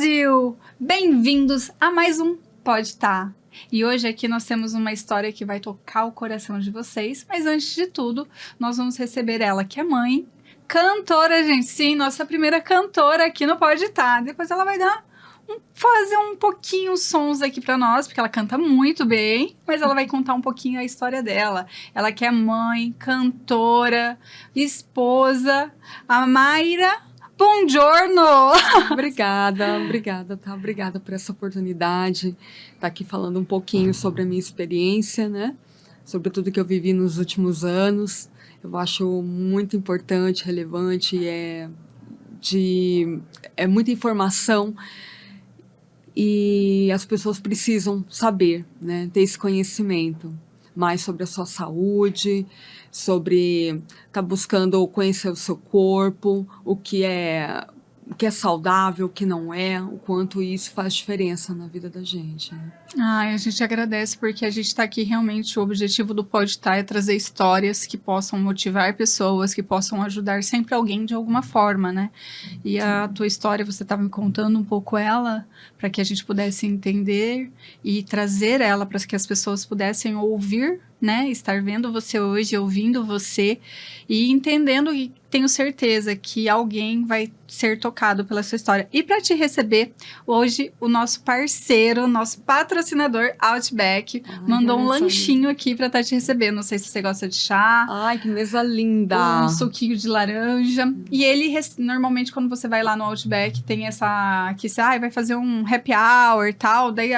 Brasil! Bem-vindos a mais um Pode Tá. E hoje aqui nós temos uma história que vai tocar o coração de vocês, mas antes de tudo, nós vamos receber ela, que é mãe, cantora, gente, sim, nossa primeira cantora aqui no Pode Tá. Depois ela vai fazer um pouquinho os sons aqui pra nós, porque ela canta muito bem, mas ela vai contar um pouquinho a história dela. Ela que é mãe, cantora, esposa, a Mayra. Buongiorno! Obrigada, tá? Obrigada por essa oportunidade, tá aqui falando um pouquinho sobre a minha experiência, né? Sobre tudo que eu vivi nos últimos anos. Eu acho muito importante, relevante, é muita informação e as pessoas precisam saber, né? Ter esse conhecimento mais sobre a sua saúde, sobre estar buscando conhecer o seu corpo, o que é saudável, o que não é, o quanto isso faz diferença na vida da gente, né? Ai, a gente agradece porque a gente está aqui realmente, o objetivo do Pode Tá é trazer histórias que possam motivar pessoas, que possam ajudar sempre alguém de alguma forma, né? E a tua história, você estava me contando um pouco ela, para que a gente pudesse entender e trazer ela para que as pessoas pudessem ouvir, né? Estar vendo você hoje, ouvindo você e entendendo, e tenho certeza que alguém vai ser tocado pela sua história. E para te receber, hoje o nosso parceiro, nosso patrocinador Outback, mandou um lanchinho aqui para estar te recebendo. Não sei se você gosta de chá. Ai, que mesa linda! Um suquinho de laranja. E ele, normalmente, quando você vai lá no Outback, tem essa... que você vai fazer um happy hour e tal. Daí,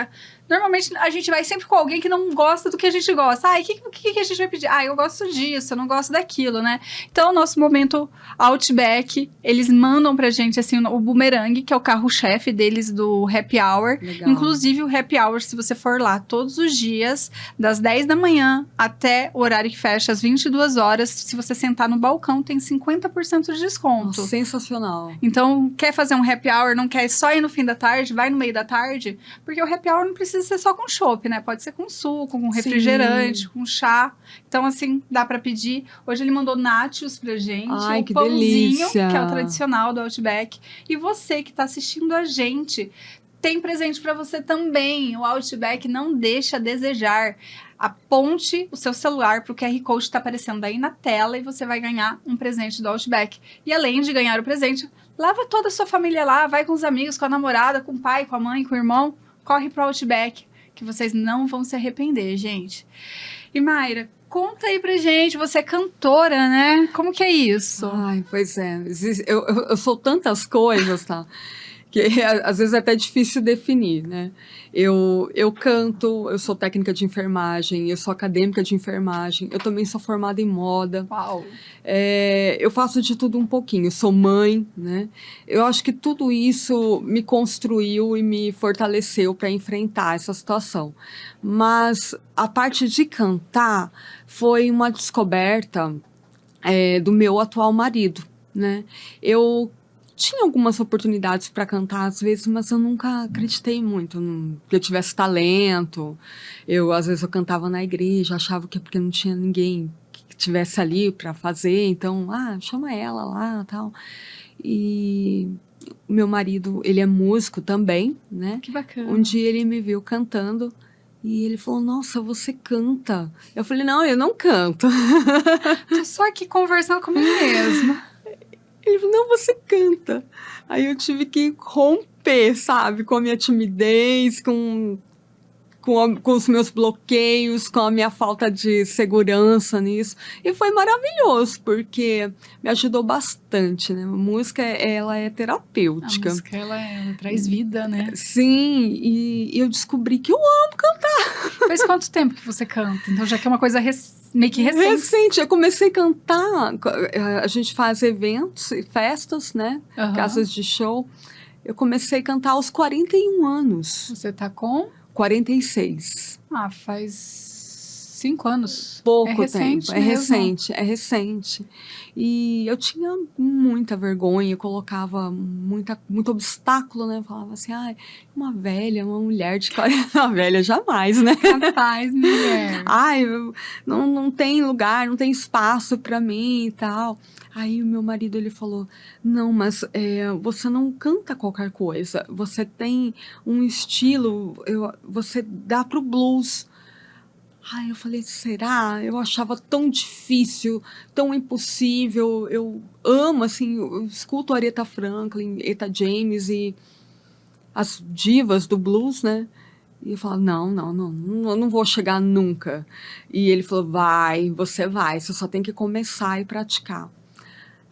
normalmente, a gente vai sempre com alguém que não gosta do que a gente gosta. O que a gente vai pedir? Eu gosto disso, eu não gosto daquilo, né? Então, o nosso momento Outback, eles mandam pra gente, assim, o bumerangue, que é o carro-chefe deles do happy hour. Legal. Inclusive, o happy hour, se você for lá todos os dias, das 10 da manhã até o horário que fecha, às 22 horas, se você sentar no balcão, tem 50% de desconto. Nossa, sensacional. Então, quer fazer um happy hour, não quer só ir no fim da tarde, vai no meio da tarde, porque o happy hour não precisa ser só com chopp, né? Pode ser com suco, com refrigerante, Sim. com chá. Então, assim, dá pra pedir. Hoje ele mandou nachos pra gente. Ai, o que pãozinho, delícia. que é o tradicional do Outback. E você que tá assistindo a gente, tem presente pra você também. O Outback não deixa a desejar. Aponte o seu celular pro QR Code que tá aparecendo aí na tela e você vai ganhar um presente do Outback. E além de ganhar o presente, leva toda a sua família lá, vai com os amigos, com a namorada, com o pai, com a mãe, com o irmão. Corre pro Outback, que vocês não vão se arrepender, gente. E Mayra, conta aí pra gente, você é cantora, né? Como que é isso? Ai, pois é. Eu sou tantas coisas, tá? Que às vezes é até difícil definir, né? Eu canto, eu sou técnica de enfermagem, eu sou acadêmica de enfermagem, eu também sou formada em moda. Uau! Eu faço de tudo um pouquinho, eu sou mãe, né? Eu acho que tudo isso me construiu e me fortaleceu para enfrentar essa situação. Mas a parte de cantar foi uma descoberta do meu atual marido, né? Eu tinha algumas oportunidades para cantar às vezes, mas eu nunca acreditei muito que eu tivesse talento. Às vezes eu cantava na igreja, achava que porque não tinha ninguém que tivesse ali para fazer, então, chama ela lá, tal. E meu marido, ele é músico também, né? Que bacana. Um dia ele me viu cantando e ele falou, nossa, você canta. Eu falei, não, eu não canto. Tô só aqui conversando comigo mesma. Ele falou, não, você canta. Aí eu tive que romper, sabe? Com a minha timidez, com os meus bloqueios, com a minha falta de segurança nisso. E foi maravilhoso, porque me ajudou bastante, né? A música, ela é terapêutica. A música, ela traz vida, né? Sim, e eu descobri que eu amo cantar. Faz quanto tempo que você canta? Então, já que é uma coisa meio que recente. Recente, eu comecei a cantar, a gente faz eventos e festas, né? Casas de show. Eu comecei a cantar aos 41 anos. Você tá com? 46. Faz 5 anos? Pouco É recente tempo, mesmo. é recente. E eu tinha muita vergonha, eu colocava muito obstáculo, né? Eu falava assim, ai, uma velha, uma mulher de 40, uma velha jamais, né? Capaz, mulher. Ai, não tem lugar, não tem espaço para mim e tal. Aí o meu marido, ele falou, não, mas você não canta qualquer coisa, você tem um estilo, você dá pro blues. Ai, eu falei, será? Eu achava tão difícil, tão impossível. Eu amo, assim, eu escuto Aretha Franklin, Etta James e as divas do blues, né? E eu falava, eu não vou chegar nunca. E ele falou, você vai, você só tem que começar e praticar.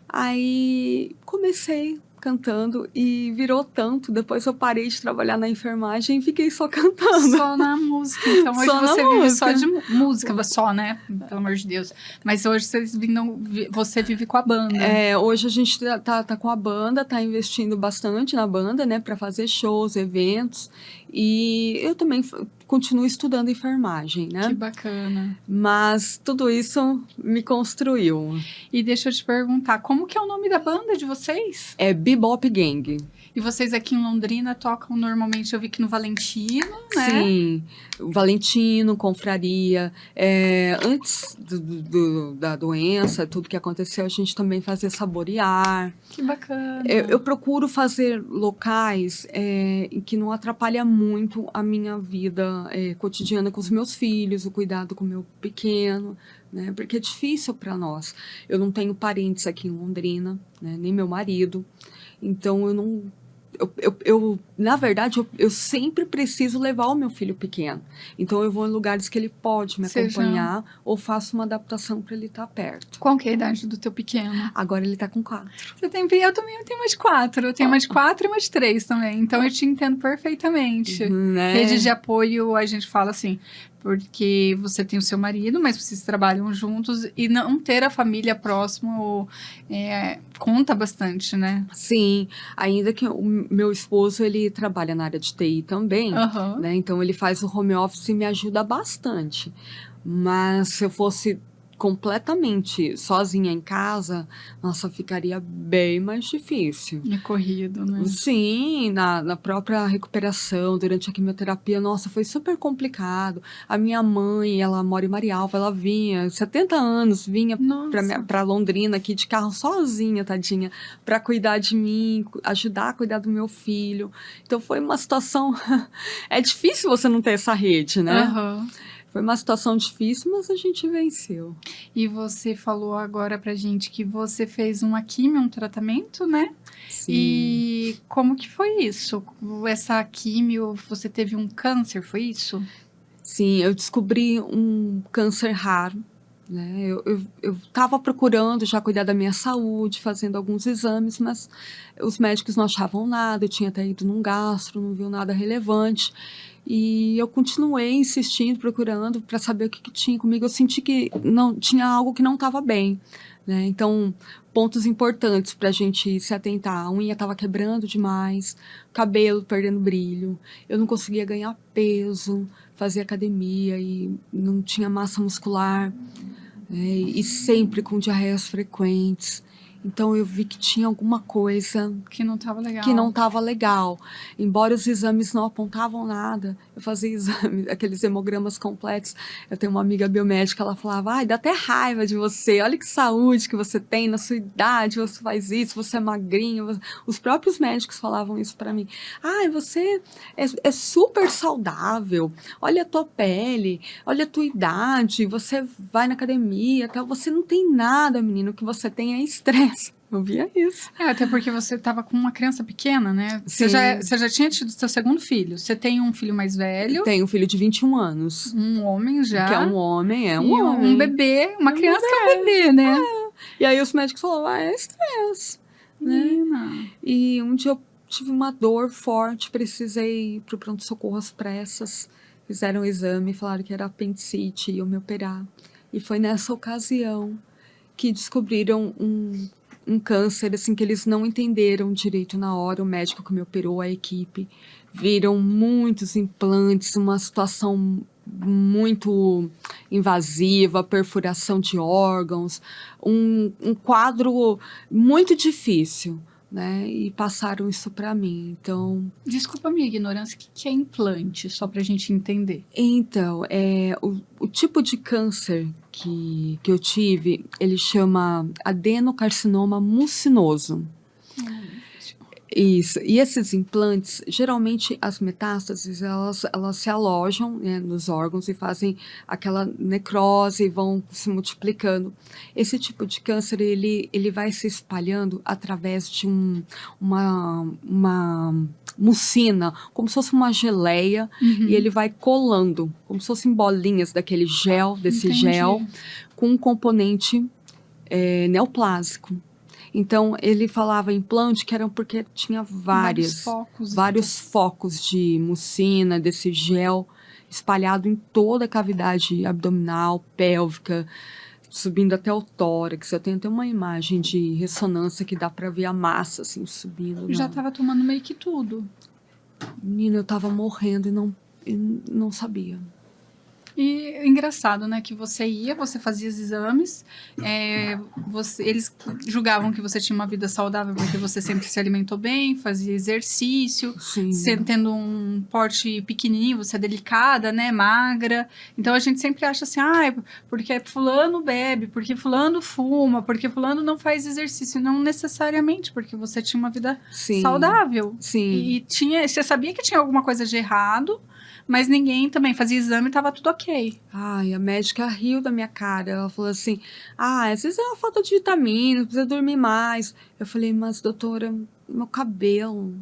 Aí comecei cantando e virou tanto. Depois eu parei de trabalhar na enfermagem e fiquei só cantando. Só na música. Então hoje Só na você vive só música. de música, só, né? Pelo amor de Deus. Mas hoje você vive com a banda. Hoje a gente tá com a banda, tá investindo bastante na banda, né, para fazer shows, eventos. E eu também continuo estudando enfermagem, Que né? bacana. Mas tudo isso me construiu. E deixa eu te perguntar, como que é o nome da banda de vocês? É Bebop Gang. E vocês aqui em Londrina tocam normalmente, eu vi que no Valentino, né? Sim, Valentino, Confraria. Antes da doença, tudo que aconteceu, a gente também fazia Saborear. Que bacana. Eu procuro fazer locais em que não atrapalha muito a minha vida cotidiana com os meus filhos, o cuidado com o meu pequeno, né? Porque é difícil para nós. Eu não tenho parentes aqui em Londrina, né? Nem meu marido. Então, eu não... na verdade, eu sempre preciso levar o meu filho pequeno. Então, eu vou em lugares que ele pode me acompanhar ou faço uma adaptação para ele estar perto. Qual que é a idade do teu pequeno? Agora ele está com 4. Eu também tenho uma de 4. Eu tenho uma de 4 e uma de 3 também. Então, eu te entendo perfeitamente. Né? Rede de apoio, a gente fala assim, porque você tem o seu marido, mas vocês trabalham juntos e não ter a família próximo conta bastante, né? Sim, ainda que o meu esposo, ele trabalha na área de TI também, né? Então ele faz o home office e me ajuda bastante. Mas se eu fosse completamente sozinha em casa, nossa, ficaria bem mais difícil. É corrido, né? Sim, na própria recuperação, durante a quimioterapia, nossa, foi super complicado. A minha mãe, ela mora em Marialva, ela vinha, 70 anos, vinha para Londrina aqui de carro sozinha, tadinha, para cuidar de mim, ajudar a cuidar do meu filho. Então foi uma situação... É difícil você não ter essa rede, né? Foi uma situação difícil, mas a gente venceu. E você falou agora pra gente que você fez uma quimio, um tratamento, né? Sim. E como que foi isso? Essa quimio, você teve um câncer, foi isso? Sim, eu descobri um câncer raro, né? Eu estava procurando já cuidar da minha saúde, fazendo alguns exames, mas os médicos não achavam nada, eu tinha até ido num gastro, não viu nada relevante. E eu continuei insistindo, procurando para saber o que tinha comigo. Eu senti que não tinha algo que não estava bem, né? Então, pontos importantes para a gente se atentar. A unha estava quebrando demais, cabelo perdendo brilho, eu não conseguia ganhar peso, fazia academia e não tinha massa muscular, e sempre com diarreias frequentes. Então eu vi que tinha alguma coisa que não estava legal. Embora os exames não apontavam nada, eu fazia exames, aqueles hemogramas completos. Eu tenho uma amiga biomédica, ela falava, ai, dá até raiva de você, olha que saúde que você tem na sua idade, você faz isso, você é magrinho. Os próprios médicos falavam isso para mim. Ai, você é super saudável, olha a tua pele, olha a tua idade, você vai na academia, tal. Você não tem nada, menino, o que você tem é estresse. Eu via isso. Até porque você estava com uma criança pequena, né? Sim. Você já tinha tido seu segundo filho. Você tem um filho mais velho. Tenho um filho de 21 anos. Um homem já. Que é um homem, um bebê, uma criança que é um bebê, né? E aí os médicos falaram, é estresse, né? E um dia eu tive uma dor forte, precisei ir pro pronto-socorro às pressas. Fizeram um exame, falaram que era apendicite, iam me operar. E foi nessa ocasião que descobriram um câncer, assim, que eles não entenderam direito na hora. O médico que me operou, a equipe, viram muitos implantes, uma situação muito invasiva, perfuração de órgãos, um quadro muito difícil, né? E passaram isso para mim. Então, Desculpa a minha ignorância, o que é implante? Só para a gente entender. então o tipo de câncer que eu tive, ele chama adenocarcinoma mucinoso. Isso. E esses implantes, geralmente as metástases, elas se alojam, né, nos órgãos e fazem aquela necrose e vão se multiplicando. Esse tipo de câncer, ele vai se espalhando através de uma mucina, como se fosse uma geleia, e ele vai colando, como se fossem bolinhas daquele gel, desse gel, com um componente neoplásico. Então, ele falava implante que eram porque tinha vários focos de mucina, desse gel, espalhado em toda a cavidade abdominal, pélvica, subindo até o tórax. Eu tenho até uma imagem de ressonância que dá para ver a massa, assim, subindo. Já estava tomando meio que tudo. Menina, eu estava morrendo e não sabia. E engraçado, né, que você fazia os exames, eles julgavam que você tinha uma vida saudável porque você sempre se alimentou bem, fazia exercício, tendo um porte pequenininho, você é delicada, né, magra. Então a gente sempre acha assim, porque fulano bebe, porque fulano fuma, porque fulano não faz exercício. Não necessariamente, porque você tinha uma vida saudável. Sim. E você sabia que tinha alguma coisa de errado, mas ninguém também fazia exame e tava tudo ok. Ai, a médica riu da minha cara. Ela falou assim, às vezes é uma falta de vitamina, precisa dormir mais. Eu falei, mas doutora, meu cabelo...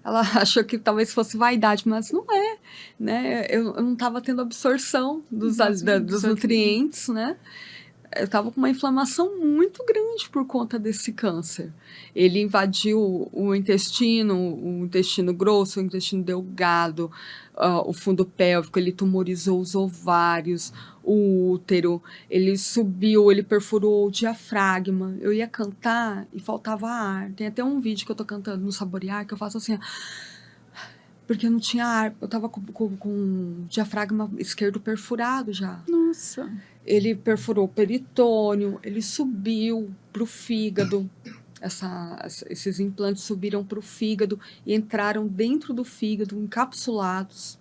Ela achou que talvez fosse vaidade, mas não é, né? Eu não estava tendo absorção dos nutrientes, né? Eu estava com uma inflamação muito grande por conta desse câncer. Ele invadiu o intestino grosso, o intestino delgado, o fundo pélvico, ele tumorizou os ovários, o útero, ele subiu, ele perfurou o diafragma. Eu ia cantar e faltava ar. Tem até um vídeo que eu tô cantando no Saborear, que eu faço assim, porque eu não tinha ar. Eu tava com o diafragma esquerdo perfurado já. Nossa. Ele perfurou o peritônio, ele subiu pro fígado. Esses implantes subiram pro fígado e entraram dentro do fígado, encapsulados.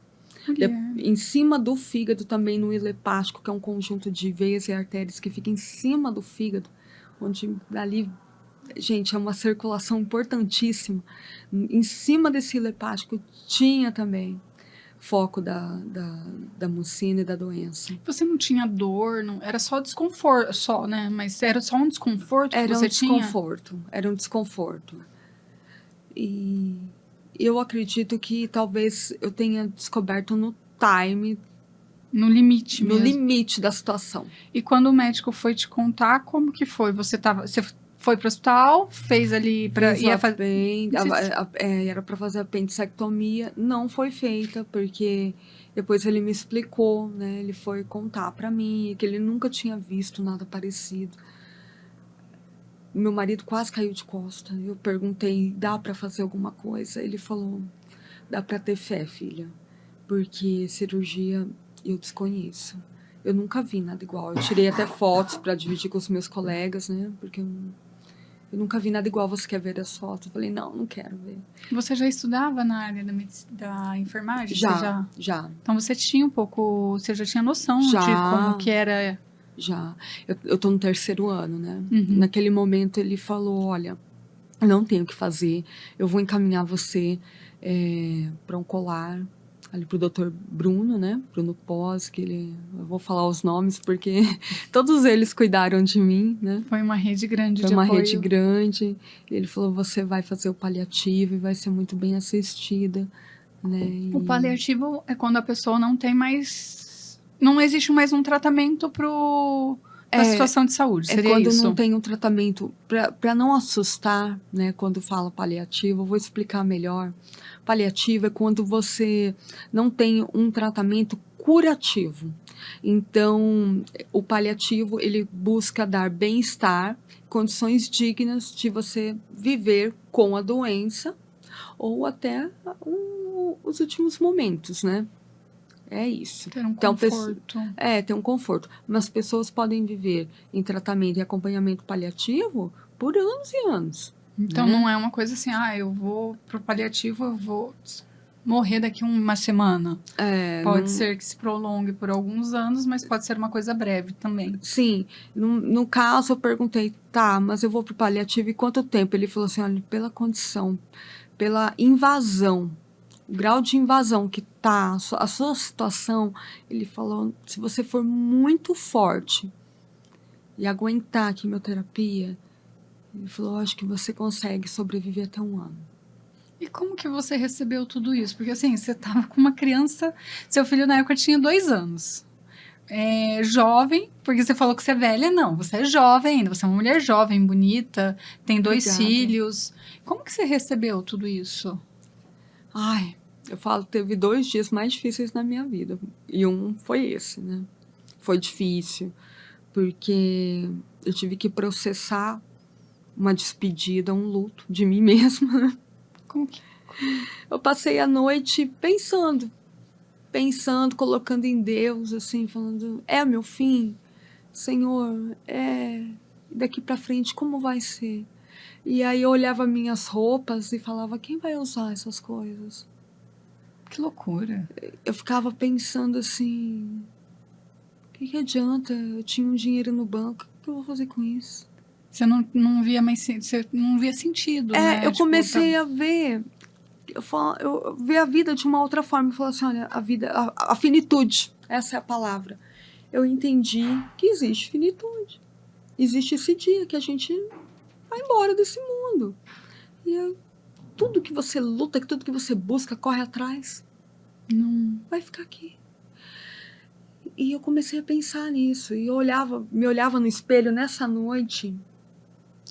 Em cima do fígado também no hilo hepático, que é um conjunto de veias e artérias que fica em cima do fígado, onde ali, gente, é uma circulação importantíssima. Em cima desse hilo hepático tinha também foco da mucina e da doença. Você não tinha dor, não, era só desconforto, né? Mas era só um desconforto que você tinha? Era um desconforto. E eu acredito que talvez eu tenha descoberto no time... No limite mesmo. No limite da situação. E quando o médico foi te contar, como que foi? Você foi para o hospital, fez ali para era para fazer apendicectomia, não foi feita porque depois ele me explicou, né? Ele foi contar para mim que ele nunca tinha visto nada parecido. Meu marido quase caiu de costa. Eu perguntei, dá para fazer alguma coisa? Ele falou, dá para ter fé, filha, porque cirurgia eu desconheço. Eu nunca vi nada igual. Eu tirei até fotos para dividir com os meus colegas, né? Porque eu nunca vi nada igual. Você quer ver as fotos? Eu falei, não quero ver. Você já estudava na área da enfermagem? Já. Então você tinha você já tinha noção de como que era? Já. Eu tô no 3º ano, né? Naquele momento ele falou, olha, não tenho o que fazer, eu vou encaminhar você para um colar, ali pro Dr. Bruno, né? Bruno Pós, eu vou falar os nomes porque todos eles cuidaram de mim, né? Foi uma rede grande de apoio. Foi uma rede grande. Ele falou, você vai fazer o paliativo e vai ser muito bem assistida, né? O paliativo é quando a pessoa não tem mais... Não existe mais um tratamento para a situação de saúde, seria quando isso? Não tem um tratamento, para não assustar, né? Quando fala paliativo, eu vou explicar melhor. Paliativo é quando você não tem um tratamento curativo. Então, o paliativo, ele busca dar bem-estar, condições dignas de você viver com a doença ou até os últimos momentos, né? É isso. Ter um Então, conforto. ter um conforto. Mas pessoas podem viver em tratamento e acompanhamento paliativo por anos e anos. Então, né? não é uma coisa assim, eu vou pro paliativo, eu vou morrer daqui uma semana. Pode ser que se prolongue por alguns anos, mas pode ser uma coisa breve também. Sim, no caso eu perguntei, tá, mas eu vou pro paliativo e quanto tempo? Ele falou assim, olha, pela condição, pela invasão, o grau de invasão que tá, a sua situação, ele falou, se você for muito forte e aguentar a quimioterapia, ele falou, acho que você consegue sobreviver até 1 ano. E como que você recebeu tudo isso? Porque assim, você estava com uma criança, seu filho na época tinha 2 anos. Jovem, porque você falou que você é velha, não, você é jovem ainda, você é uma mulher jovem, bonita, tem 2 Obrigada. filhos. Como que você recebeu tudo isso? Ai, eu falo, teve 2 dias mais difíceis na minha vida, e um foi esse, né? Foi difícil, porque eu tive que processar uma despedida, um luto de mim mesma. Como que... Eu passei a noite pensando, colocando em Deus, assim, falando, é o meu fim? Senhor, daqui pra frente como vai ser? E aí eu olhava minhas roupas e falava, quem vai usar essas coisas? Que loucura. Eu ficava pensando assim, o que adianta? Eu tinha um dinheiro no banco, o que eu vou fazer com isso? Você não via mais, você não via sentido, né? Eu comecei a ver, eu ver a vida de uma outra forma. Eu falei assim, olha, a vida, a finitude, essa é a palavra. Eu entendi que existe finitude. Existe esse dia que a gente vai embora desse mundo. E tudo que você luta, tudo que você busca, corre atrás, não vai ficar aqui. E eu comecei a pensar nisso. E eu me olhava no espelho nessa noite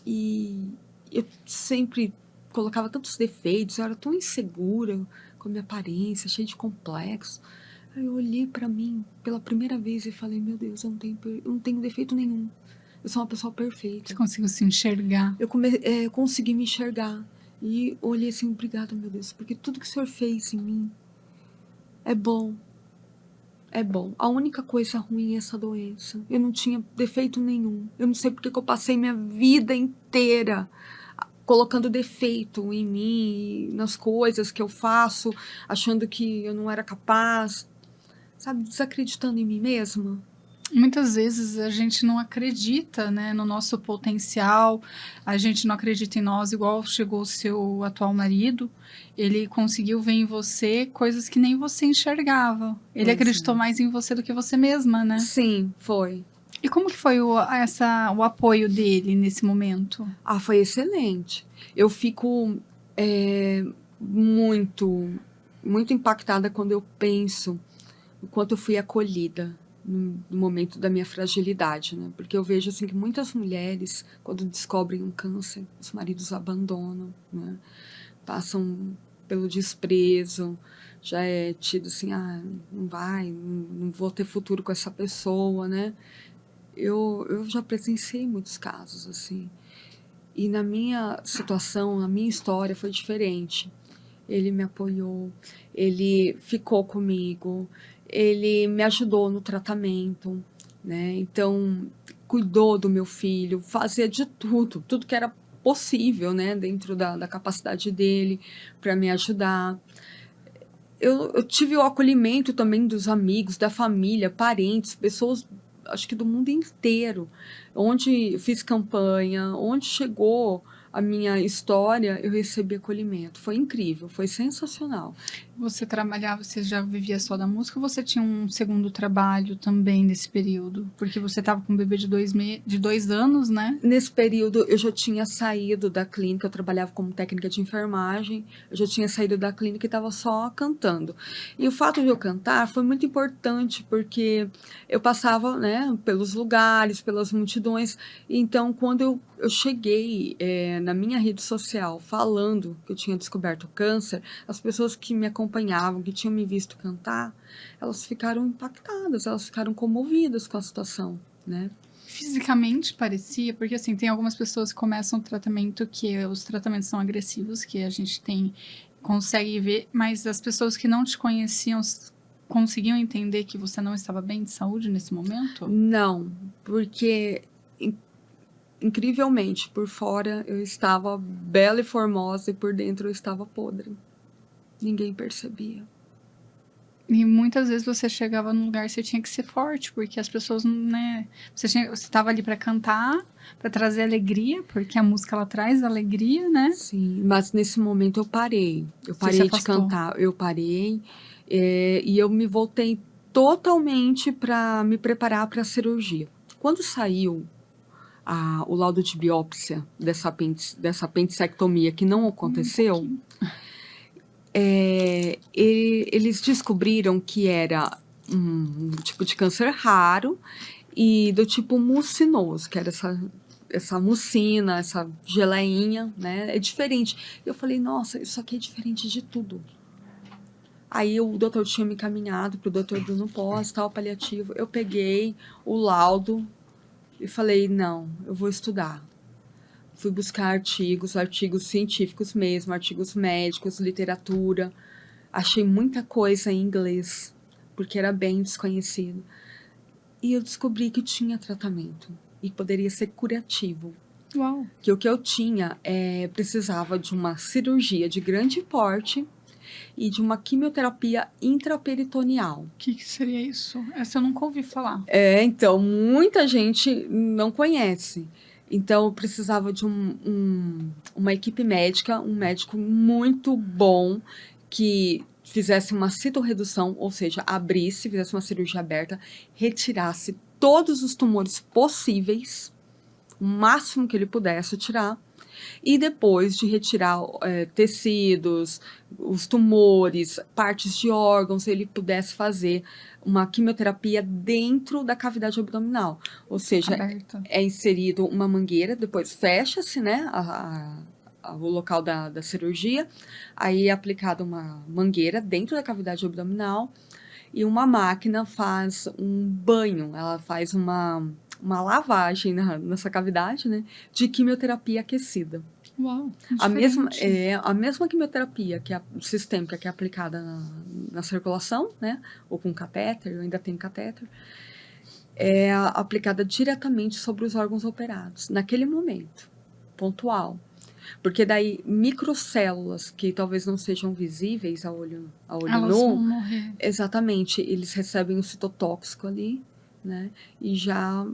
e eu sempre colocava tantos defeitos, eu era tão insegura com a minha aparência, cheia de complexo. Aí eu olhei pra mim pela primeira vez e falei, meu Deus, eu não tenho defeito nenhum. Eu sou uma pessoa perfeita. Você conseguiu se enxergar? Eu consegui me enxergar. E olhei assim, obrigada, meu Deus, porque tudo que o Senhor fez em mim é bom. É bom. A única coisa ruim é essa doença. Eu não tinha defeito nenhum. Eu não sei porque que eu passei minha vida inteira colocando defeito em mim, nas coisas que eu faço, achando que eu não era capaz, sabe, desacreditando em mim mesma. Muitas vezes a gente não acredita, né, no nosso potencial, a gente não acredita em nós, igual chegou o seu atual marido, ele conseguiu ver em você coisas que nem você enxergava. Ele acreditou mais em você do que você mesma, né? Sim, foi. E como que foi o apoio dele nesse momento? Foi excelente. Eu fico muito, muito impactada quando eu penso o quanto eu fui acolhida no momento da minha fragilidade, né? Porque eu vejo assim que muitas mulheres, quando descobrem um câncer, os maridos abandonam, né? Passam pelo desprezo, já é tido assim, não vou ter futuro com essa pessoa, né? Eu já presenciei muitos casos assim. E na minha situação, na minha história foi diferente. Ele me apoiou, ele ficou comigo, ele me ajudou no tratamento, né? Então, cuidou do meu filho, fazia de tudo que era possível, né? Dentro da capacidade dele para me ajudar. Eu tive o acolhimento também dos amigos, da família, parentes, pessoas, acho que do mundo inteiro, onde fiz campanha, onde chegou a minha história, eu recebi acolhimento. Foi incrível, foi sensacional. Você trabalhava, você já vivia só da música ou você tinha um segundo trabalho também nesse período? Porque você estava com um bebê de 2 anos, né? Nesse período, eu já tinha saído da clínica, eu trabalhava como técnica de enfermagem, eu já tinha saído da clínica e estava só cantando. E o fato de eu cantar foi muito importante, porque eu passava, né, pelos lugares, pelas multidões. Então, quando eu cheguei na minha rede social falando que eu tinha descoberto o câncer, as pessoas que me acompanhavam, que tinham me visto cantar, elas ficaram impactadas, elas ficaram comovidas com a situação, né? Fisicamente parecia, porque assim, tem algumas pessoas que começam o tratamento que os tratamentos são agressivos, que a gente consegue ver, mas as pessoas que não te conheciam conseguiam entender que você não estava bem de saúde nesse momento? Não, porque incrivelmente, por fora eu estava bela e formosa e por dentro eu estava podre. Ninguém percebia. E muitas vezes você chegava num lugar e você tinha que ser forte, porque as pessoas, né? Você estava ali para cantar, para trazer alegria, porque a música ela traz alegria, né? Sim, mas nesse momento eu parei. Eu Você se parei de afastou. cantar, eu parei e eu me voltei totalmente para me preparar para a cirurgia. Quando saiu o laudo de biópsia dessa apendicectomia que não aconteceu, eles descobriram que era um tipo de câncer raro e do tipo mucinoso, que era essa mucina, essa geleinha, né? É diferente. Eu falei, nossa, isso aqui é diferente de tudo. Aí o doutor tinha me encaminhado para o doutor Bruno Pós, tal, paliativo. Eu peguei o laudo e falei, não, eu vou estudar. Fui buscar artigos científicos mesmo, artigos médicos, literatura. Achei muita coisa em inglês, porque era bem desconhecido. E eu descobri que tinha tratamento e poderia ser curativo. Uau! Que o que eu tinha precisava de uma cirurgia de grande porte e de uma quimioterapia intraperitoneal. O que seria isso? Essa eu nunca ouvi falar. Então, muita gente não conhece. Então, eu precisava de uma equipe médica, um médico muito bom, que fizesse uma citorredução, ou seja, abrisse, fizesse uma cirurgia aberta, retirasse todos os tumores possíveis, o máximo que ele pudesse tirar, e depois de retirar tecidos, os tumores, partes de órgãos, ele pudesse fazer uma quimioterapia dentro da cavidade abdominal. Ou seja, Aberta. é inserido uma mangueira, depois fecha-se, né, o local da cirurgia, aí é aplicada uma mangueira dentro da cavidade abdominal e uma máquina faz um banho, ela faz uma lavagem nessa cavidade, né, de quimioterapia aquecida. Uau, A mesma, diferente. a mesma quimioterapia que é sistêmica que é aplicada na circulação, né, ou com catéter, eu ainda tenho catéter, é aplicada diretamente sobre os órgãos operados, naquele momento, pontual. Porque daí microcélulas que talvez não sejam visíveis a olho Elas vão nu, morrer. exatamente, eles recebem um citotóxico ali, né? E já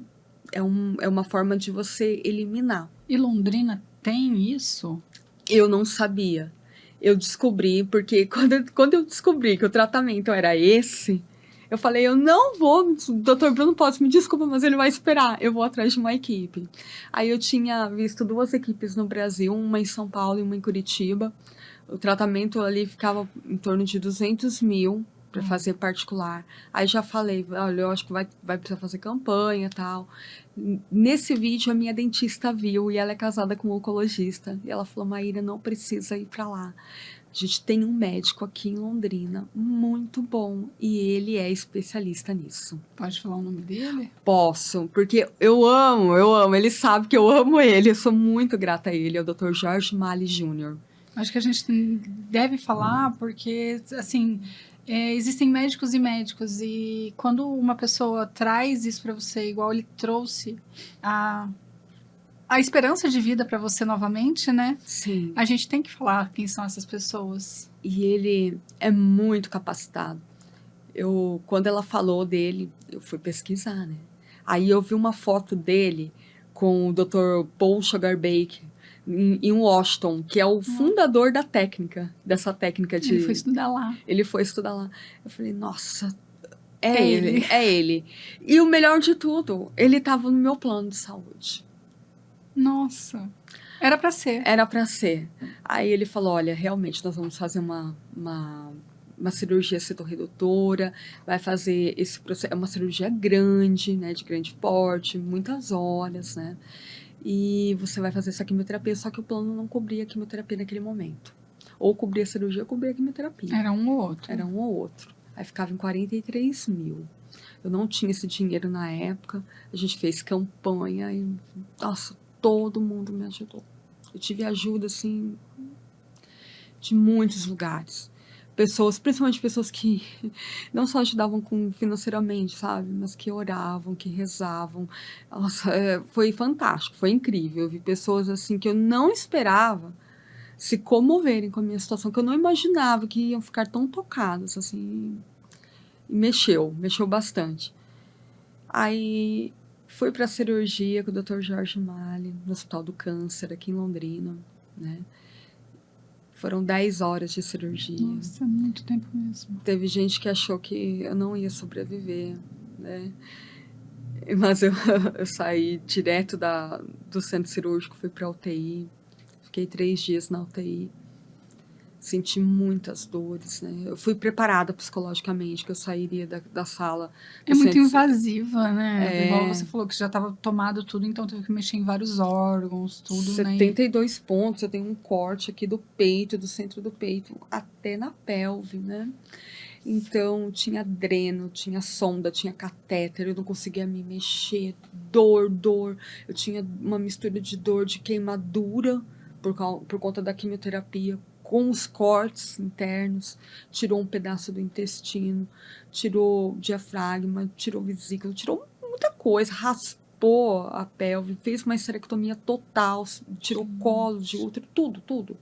é uma forma de você eliminar. E Londrina tem isso? Eu não sabia. Eu descobri, porque quando eu descobri que o tratamento era esse, eu falei, eu não vou, doutor Bruno Pós, me desculpa, mas ele vai esperar, eu vou atrás de uma equipe. Aí eu tinha visto 2 equipes no Brasil, uma em São Paulo e uma em Curitiba. O tratamento ali ficava em torno de 200 mil para fazer particular. Aí já falei, olha, eu acho que vai precisar fazer campanha e tal. Nesse vídeo, a minha dentista viu e ela é casada com um oncologista. E ela falou, Maíra, não precisa ir para lá. A gente tem um médico aqui em Londrina muito bom e ele é especialista nisso. Pode falar o nome dele? Posso, porque eu amo. Ele sabe que eu amo ele. Eu sou muito grata a ele. É o Dr. Jorge Mali Jr. Acho que a gente deve falar porque, assim, existem médicos e médicos e quando uma pessoa traz isso para você, igual ele trouxe a esperança de vida para você novamente, né? Sim. A gente tem que falar quem são essas pessoas. E ele é muito capacitado. Quando ela falou dele, eu fui pesquisar, né? Aí eu vi uma foto dele com o Dr. Paul Sugarbaker em Washington, que é o fundador dessa técnica de... Ele foi estudar lá. Ele foi estudar lá. Eu falei, nossa, é ele. E o melhor de tudo, ele estava no meu plano de saúde. Nossa, era para ser. Era para ser. Aí ele falou, olha, realmente nós vamos fazer uma cirurgia citorredutora, vai fazer esse processo, é uma cirurgia grande, né, de grande porte, muitas horas, né, e você vai fazer essa quimioterapia, só que o plano não cobria a quimioterapia naquele momento. Ou cobria a cirurgia ou cobria a quimioterapia. Era um ou outro. Era um ou outro. Aí ficava em 43 mil. Eu não tinha esse dinheiro na época, a gente fez campanha e, nossa, todo mundo me ajudou. Eu tive ajuda, assim, de muitos lugares. pessoas, principalmente pessoas que não só ajudavam financeiramente, sabe? Mas que oravam, que rezavam. Nossa, foi fantástico, foi incrível. Eu vi pessoas assim que eu não esperava se comoverem com a minha situação, que eu não imaginava que iam ficar tão tocadas, assim. E mexeu bastante. Aí fui para a cirurgia com o Dr. Jorge Mali, no Hospital do Câncer, aqui em Londrina, né? Foram 10 horas de cirurgia. Nossa, muito tempo mesmo. Teve gente que achou que eu não ia sobreviver, né? Mas eu saí direto do centro cirúrgico, fui para a UTI. Fiquei 3 dias na UTI. Senti muitas dores, né? Eu fui preparada psicologicamente, que eu sairia da sala. É muito invasiva, né? É. Igual você falou que já estava tomado tudo, então teve que mexer em vários órgãos, tudo, 72 pontos, eu tenho um corte aqui do peito, do centro do peito, até na pelve, né? Então, tinha dreno, tinha sonda, tinha catéter, eu não conseguia me mexer, dor. Eu tinha uma mistura de dor, de queimadura, por conta da quimioterapia, com os cortes internos, tirou um pedaço do intestino, tirou diafragma, tirou vesícula, tirou muita coisa, raspou a pelve, fez uma esterectomia total, tirou colo de útero, tudo.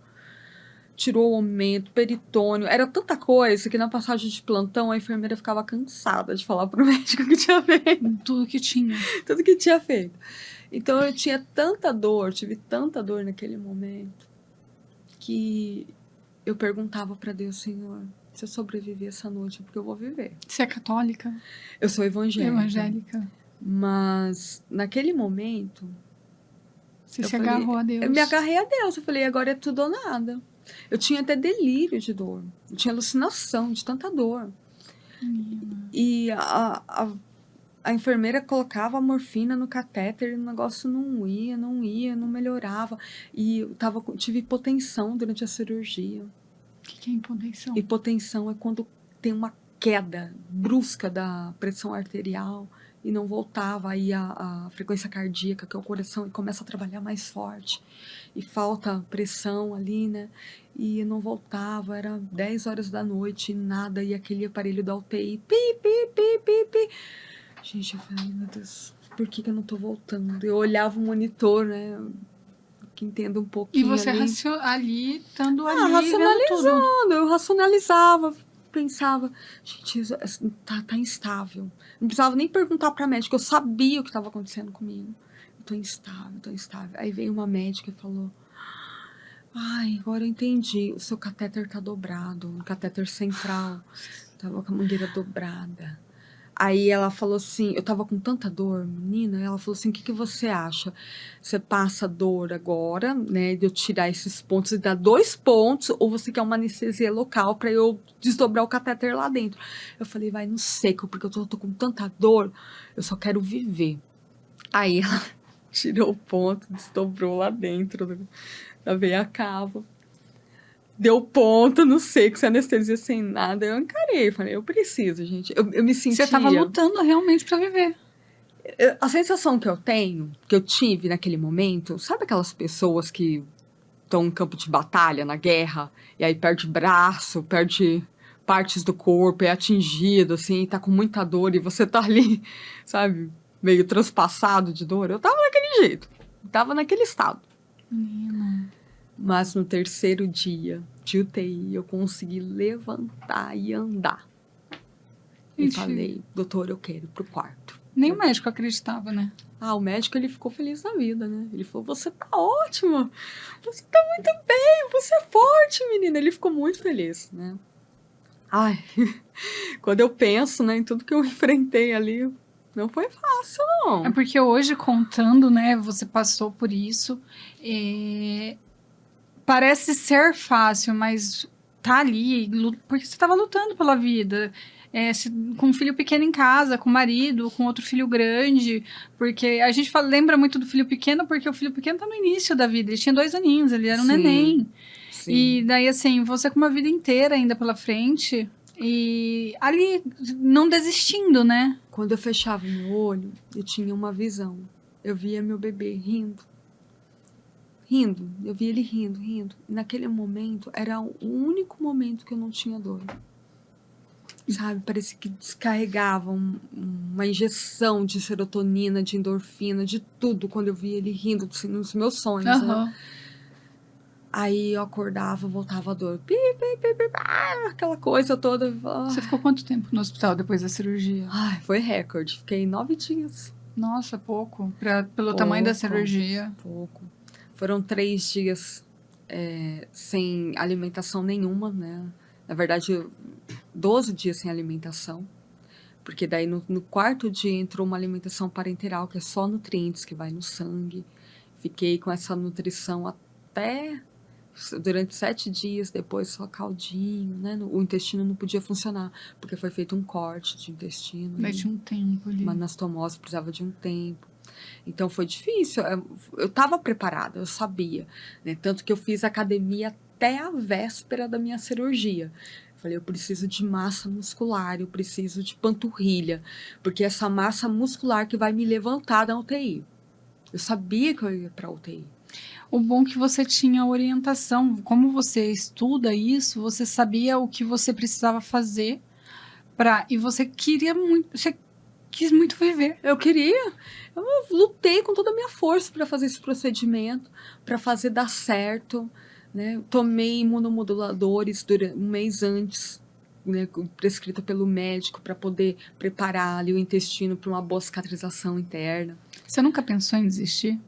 Tirou o aumento, peritônio, era tanta coisa que na passagem de plantão a enfermeira ficava cansada de falar pro médico que tinha feito. Tudo que tinha feito. Então eu tinha tanta dor, tive tanta dor naquele momento, que eu perguntava para Deus, Senhor, se eu sobreviver essa noite, porque eu vou viver. Você é católica? Eu sou evangélica. Mas naquele momento... Você se agarrou a Deus. Eu me agarrei a Deus, eu falei, agora é tudo ou nada. Eu tinha até delírio de dor, eu tinha alucinação de tanta dor. E a enfermeira colocava a morfina no catéter e o negócio não ia, não melhorava. E tive hipotensão durante a cirurgia. O que é hipotensão? Hipotensão é quando tem uma queda brusca da pressão arterial e não voltava, aí a frequência cardíaca, que é o coração, e começa a trabalhar mais forte. E falta pressão ali, né? E não voltava, era 10 horas da noite, nada, e aquele aparelho da UTI, pi. Gente, eu falei, meu Deus, por que eu não tô voltando? Eu olhava o monitor, né? Que entendo um pouquinho. E você ali, estando ali, racionalizando, eu racionalizava, pensava, gente, tá instável. Não precisava nem perguntar pra médica, eu sabia o que estava acontecendo comigo. Eu tô instável. Aí veio uma médica e falou, ai, agora eu entendi, o seu catéter tá dobrado, o catéter central, tava com a mangueira dobrada. Aí ela falou assim, eu tava com tanta dor, menina, ela falou assim, o que você acha? Você passa dor agora, né, de eu tirar esses pontos e dar 2 pontos, ou você quer uma anestesia local pra eu desdobrar o catéter lá dentro? Eu falei, vai no seco, porque eu tô com tanta dor, eu só quero viver. Aí ela tirou o ponto, desdobrou lá dentro da veia cava. Deu ponto no seco, sem anestesia, sem nada. Eu encarei, falei, eu preciso, gente. Eu me sentia... Você tava lutando realmente pra viver. A sensação que eu tive naquele momento, sabe aquelas pessoas que estão em campo de batalha, na guerra, e aí perde braço, perde partes do corpo, é atingido, assim, tá com muita dor, e você tá ali, sabe, meio transpassado de dor? Eu tava daquele jeito, tava naquele estado. Mas no 3º dia de UTI, eu consegui levantar e andar. E falei, doutor, eu quero ir pro quarto. Nem o médico acreditava, né? O médico, ele ficou feliz na vida, né? Ele falou, você tá ótima, você tá muito bem, você é forte, menina. Ele ficou muito feliz, né? Ai, quando eu penso, né, em tudo que eu enfrentei ali, não foi fácil, não. É porque hoje, contando, né, você passou por isso, parece ser fácil, mas tá ali, porque você tava lutando pela vida. Com um filho pequeno em casa, com o marido, com outro filho grande, porque a gente lembra muito do filho pequeno, porque o filho pequeno tá no início da vida, ele tinha 2 aninhos, ele era um neném. Sim. E daí, assim, você com uma vida inteira ainda pela frente, e ali, não desistindo, né? Quando eu fechava meu olho, eu tinha uma visão. Eu via meu bebê rindo. rindo. Eu vi ele rindo, rindo. E naquele momento, era o único momento que eu não tinha dor. Sabe? Parecia que descarregava uma injeção de serotonina, de endorfina, de tudo, quando eu vi ele rindo, assim, nos meus sonhos, né? Aham. Aí eu acordava, voltava a dor. Pi, pi, pi, pi, aquela coisa toda. Você ficou quanto tempo no hospital depois da cirurgia? Ai, foi recorde. Fiquei 9 dias. Nossa, pouco. Pelo tamanho da cirurgia. Pouco. Foram 3 dias sem alimentação nenhuma, né? Na verdade, 12 dias sem alimentação. Porque daí no 4º dia entrou uma alimentação parenteral, que é só nutrientes que vai no sangue. Fiquei com essa nutrição até durante 7 dias, depois só caldinho, né? O intestino não podia funcionar, porque foi feito um corte de intestino. Daí tinha um tempo ali. Uma anastomose precisava de um tempo. Então foi difícil. Eu estava preparada, eu sabia, né? Tanto que eu fiz academia até a véspera da minha cirurgia. Falei, eu preciso de massa muscular, eu preciso de panturrilha, porque essa massa muscular que vai me levantar da UTI. Eu sabia que eu ia para a UTI. O bom é que você tinha orientação, como você estuda isso, você sabia o que você precisava fazer e você queria muito, você quis muito viver. Eu lutei com toda a minha força para fazer esse procedimento, para fazer dar certo, né? Tomei imunomoduladores um mês antes, né, prescrita pelo médico, para poder preparar ali o intestino para uma boa cicatrização interna. Você nunca pensou em desistir?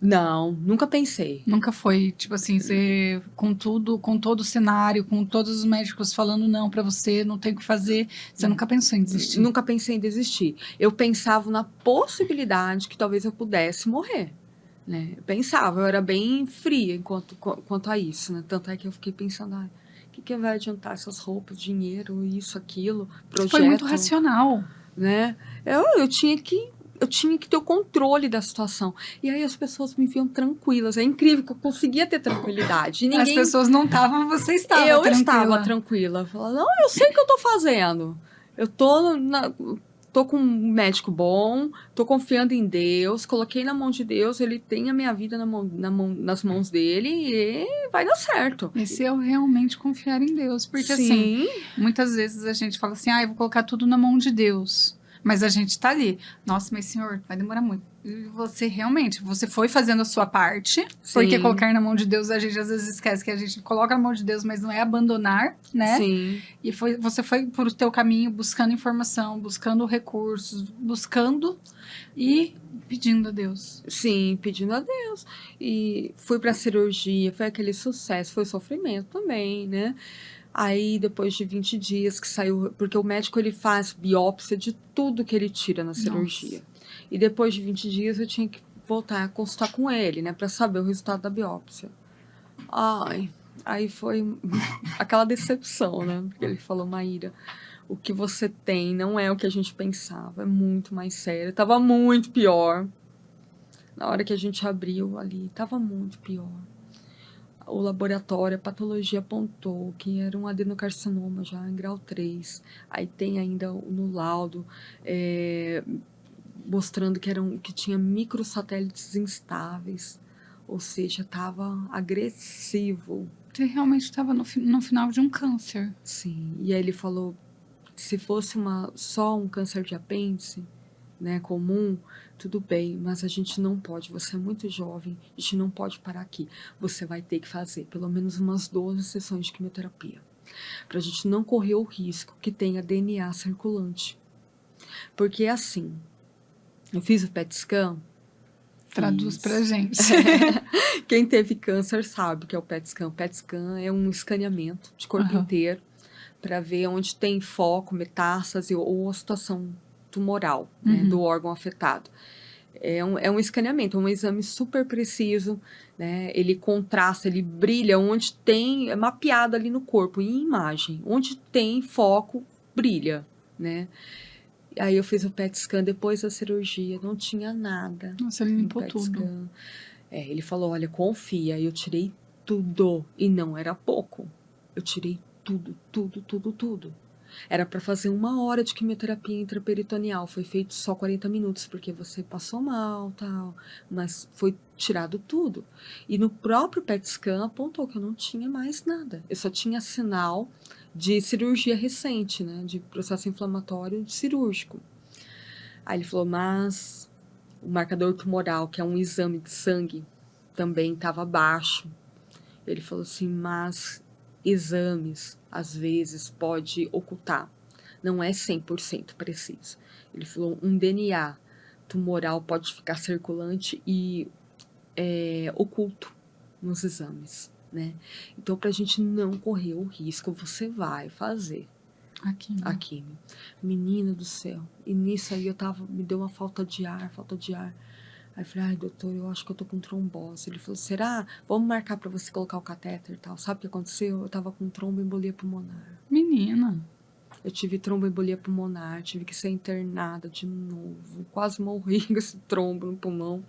Não, nunca pensei. Nunca foi, tipo assim, você com todo o cenário, com todos os médicos falando não pra você, não tem o que fazer, você nunca pensou em desistir? Nunca pensei em desistir. Eu pensava na possibilidade que talvez eu pudesse morrer, né? Eu pensava, eu era bem fria quanto a isso, né? Tanto é que eu fiquei pensando, o que vai adiantar essas roupas, dinheiro, isso, aquilo, projeto. Foi muito racional. Né? Eu tinha que ter o controle da situação. E aí as pessoas me viam tranquilas. É incrível que eu conseguia ter tranquilidade. As pessoas não estavam, você estava eu tranquila. estava tranquila. Falava, não, eu sei o que eu tô fazendo. Eu tô com um médico bom, tô confiando em Deus, coloquei na mão de Deus, ele tem a minha vida nas mãos dele e vai dar certo. Esse é realmente confiar em Deus. Porque assim, muitas vezes a gente fala assim, eu vou colocar tudo na mão de Deus. Mas a gente tá ali. Nossa, mas senhor, vai demorar muito. E você foi fazendo a sua parte. Sim. Porque colocar na mão de Deus, a gente às vezes esquece que a gente coloca na mão de Deus, mas não é abandonar, né? Sim. E você foi por o teu caminho, buscando informação, buscando recursos, buscando e pedindo a Deus. Sim, pedindo a Deus. E fui pra cirurgia, foi aquele sucesso, foi sofrimento também, né? Aí, depois de 20 dias que saiu... Porque o médico, ele faz biópsia de tudo que ele tira na cirurgia. Nossa. E depois de 20 dias, eu tinha que voltar a consultar com ele, né? Pra saber o resultado da biópsia. Aí foi aquela decepção, né? Porque ele falou, Maíra, o que você tem não é o que a gente pensava. É muito mais sério. Tava muito pior. Na hora que a gente abriu ali, tava muito pior. O laboratório, a patologia apontou que era um adenocarcinoma já em grau 3. Aí tem ainda no laudo mostrando que tinha microsatélites instáveis. Ou seja, estava agressivo. Você realmente estava no final de um câncer. Sim, e aí ele falou, se fosse só um câncer de apêndice, né, comum, tudo bem, mas a gente não pode, você é muito jovem, a gente não pode parar aqui. Você vai ter que fazer pelo menos umas 12 sessões de quimioterapia, pra gente não correr o risco que tenha DNA circulante. Porque assim, eu fiz o PET scan. Traduz pra gente. Quem teve câncer sabe o que é o PET scan. O PET scan é um escaneamento de corpo inteiro para ver onde tem foco, metástase ou a situação tumoral, né, do órgão afetado. É um escaneamento, é um exame super preciso, né? Ele contrasta, ele brilha onde tem, é mapeado ali no corpo, em imagem. Onde tem foco, brilha, né? Aí eu fiz o PET scan depois da cirurgia, não tinha nada. Nossa, ele limpou tudo. Ele falou, olha, confia. Eu tirei tudo, e não era pouco. Eu tirei tudo. Era para fazer 1 hora de quimioterapia intraperitoneal, foi feito só 40 minutos, porque você passou mal, tal, mas foi tirado tudo. E no próprio PET scan apontou que eu não tinha mais nada. Eu só tinha sinal de cirurgia recente, né, de processo inflamatório cirúrgico. Aí ele falou, mas o marcador tumoral, que é um exame de sangue, também estava baixo. Ele falou assim, mas exames, às vezes, pode ocultar. Não é 100% preciso. Ele falou, um DNA tumoral pode ficar circulante e oculto nos exames, né? Então, para a gente não correr o risco, você vai fazer a quimio. Menina do céu. E nisso aí me deu uma falta de ar. Aí eu falei, ai, doutor, eu acho que eu tô com trombose. Ele falou, será? Vamos marcar pra você colocar o catéter e tal. Sabe o que aconteceu? Eu tava com tromboembolia pulmonar. Menina. Eu tive tromboembolia pulmonar, tive que ser internada de novo. Quase morri com esse trombo no pulmão.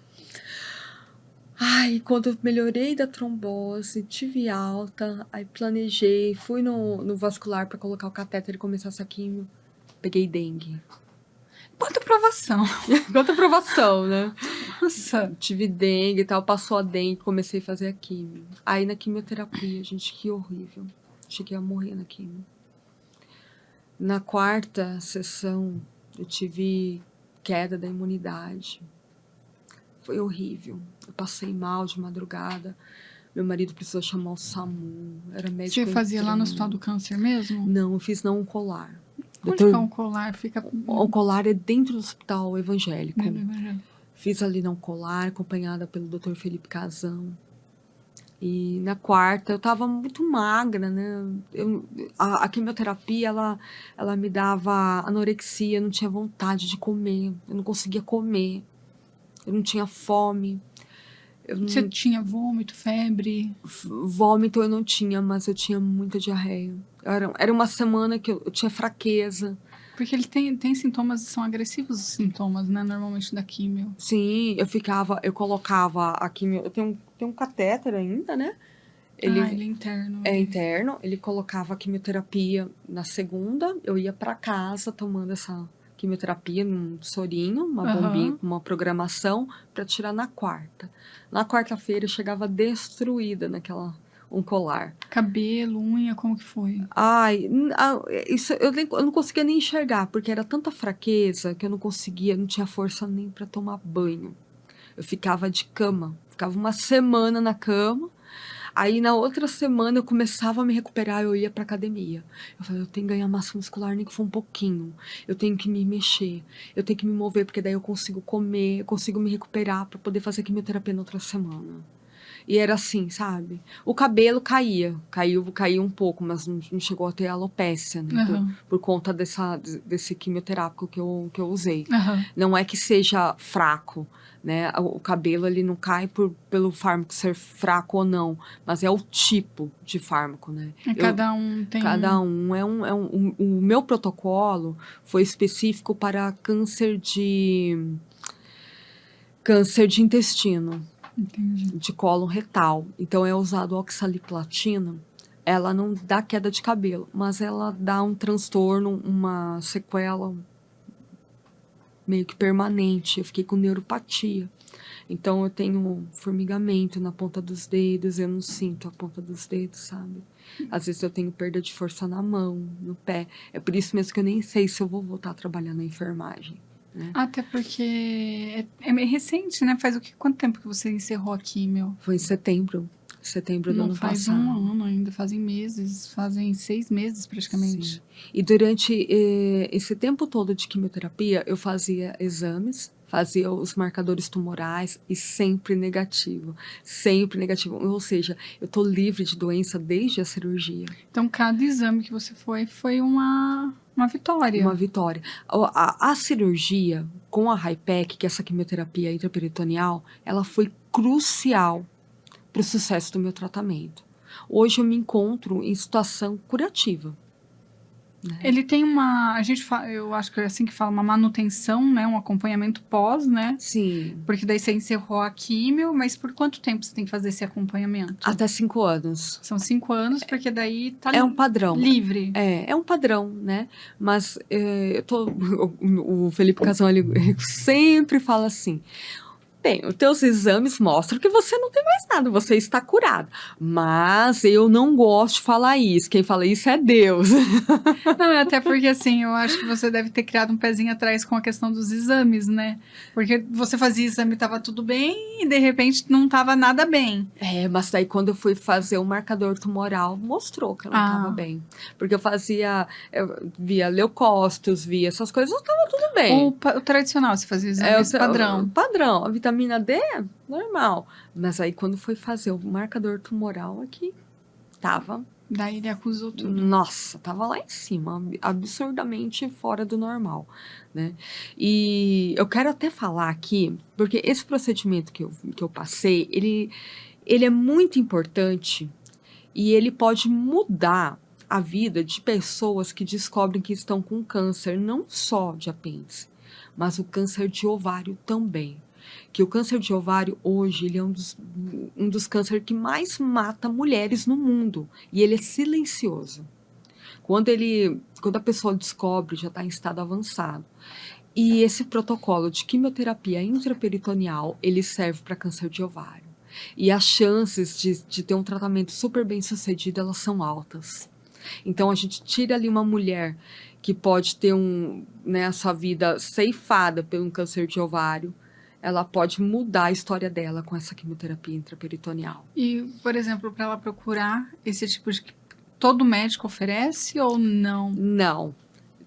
Ai, quando eu melhorei da trombose, tive alta, aí planejei, fui no vascular pra colocar o catéter e começar essa quimio. Peguei dengue. Quanta aprovação. Quanta aprovação, né? Nossa. Tive dengue e tal, passou a dengue, comecei a fazer a quimio. Aí na quimioterapia, gente, que horrível. Achei que ia morrer na quimio. Na 4ª sessão, eu tive queda da imunidade. Foi horrível. Eu passei mal de madrugada. Meu marido precisou chamar o SAMU. Era médico. Você fazia lá no entrando. Hospital do Câncer mesmo? Não, eu fiz na Oncolar. Onde que é um colar? Fica... O Oncolar é dentro do hospital evangélico. Dentro do evangélico. Fiz ali na Oncolar, acompanhada pelo Dr. Felipe Casão. E na 4ª, eu tava muito magra, né? A quimioterapia, ela me dava anorexia, eu não tinha vontade de comer. Eu não conseguia comer. Eu não tinha fome. Você tinha vômito, febre? Vômito eu não tinha, mas eu tinha muita diarreia. Era uma semana que eu tinha fraqueza. Porque ele tem sintomas, são agressivos os sintomas, né? Normalmente da quimio. Sim, eu colocava a quimio... Eu tenho um catéter ainda, né? Ele é interno. É interno. Ele colocava a quimioterapia na 2ª. Eu ia para casa tomando essa quimioterapia num sorinho, uma bombinha com uma programação para tirar na 4ª. Na 4ª-feira eu chegava destruída naquela Oncolar. Cabelo, unha, como que foi? Ai, isso eu não conseguia nem enxergar, porque era tanta fraqueza que eu não tinha força nem para tomar banho. Eu ficava de cama, ficava 1 semana na cama. Aí na outra semana eu começava a me recuperar, eu ia pra academia. Eu falei, eu tenho que ganhar massa muscular, nem que for um pouquinho. Eu tenho que me mexer, eu tenho que me mover, porque daí eu consigo comer, eu consigo me recuperar pra poder fazer quimioterapia na outra semana. E era assim, sabe? O cabelo caiu um pouco, mas não chegou a ter alopécia, né? Por conta desse quimioterápico que eu usei. Não é que seja fraco, né? O cabelo ele não cai pelo fármaco ser fraco ou não, mas é o tipo de fármaco, né? Cada um tem... Cada um o meu protocolo foi específico para câncer de intestino. Entendi. De cólon retal. Então é usado oxaliplatina. Ela não dá queda de cabelo, mas ela dá um transtorno, uma sequela meio que permanente. Eu fiquei com neuropatia. Então eu tenho formigamento na ponta dos dedos, eu não sinto a ponta dos dedos, sabe? Às vezes eu tenho perda de força na mão, no pé. É por isso mesmo que eu nem sei se eu vou voltar a trabalhar na enfermagem. Né? Até porque é meio recente, né? Quanto tempo que você encerrou a quimio? Foi em setembro do ano passado. Não faz 1 ano ainda, fazem meses, fazem 6 meses praticamente. Sim. E durante esse tempo todo de quimioterapia, eu fazia exames, fazia os marcadores tumorais e sempre negativo. Sempre negativo. Ou seja, eu tô livre de doença desde a cirurgia. Então, cada exame que você foi uma vitória. Uma vitória. A cirurgia com a HIPEC, que é essa quimioterapia intraperitoneal, ela foi crucial para o sucesso do meu tratamento. Hoje eu me encontro em situação curativa. né? Ele tem uma, eu acho que é assim que fala, uma manutenção, né? Um acompanhamento pós, né? Sim, Porque daí você encerrou a químio, mas por quanto tempo você tem que fazer esse acompanhamento? até 5 anos. São 5 anos, porque daí tá É um padrão. livre. É um padrão, né? Mas o Felipe Casão, ele sempre fala assim: bem, os teus exames mostram que você não tem mais nada, você está curada. Mas eu não gosto de falar isso. Quem fala isso é Deus. Não, até porque assim, eu acho que você deve ter criado um pezinho atrás com a questão dos exames, né? Porque você fazia exame e tava tudo bem, e de repente não tava nada bem. Mas daí quando eu fui fazer o marcador tumoral, mostrou que eu não estava bem. Porque eu via leucócitos, via essas coisas, estava tudo bem. O tradicional, você fazia exames padrão. Padrão. A vitamina D, normal. Mas aí quando foi fazer o marcador tumoral aqui, tava... Daí ele acusou tudo. Nossa, tava lá em cima, absurdamente fora do normal, né? E eu quero até falar aqui, porque esse procedimento que eu passei, ele é muito importante e ele pode mudar a vida de pessoas que descobrem que estão com câncer, não só de apêndice, mas o câncer de ovário também. Que o câncer de ovário hoje ele é um dos cânceres que mais mata mulheres no mundo. E ele é silencioso. Quando a pessoa descobre, já está em estado avançado. E esse protocolo de quimioterapia intraperitoneal, ele serve para câncer de ovário. E as chances de ter um tratamento super bem sucedido, elas são altas. Então, a gente tira ali uma mulher que pode ter a sua vida ceifada pelo câncer de ovário, ela pode mudar a história dela com essa quimioterapia intraperitoneal. E, por exemplo, para ela procurar esse tipo de... Todo médico oferece ou não? Não.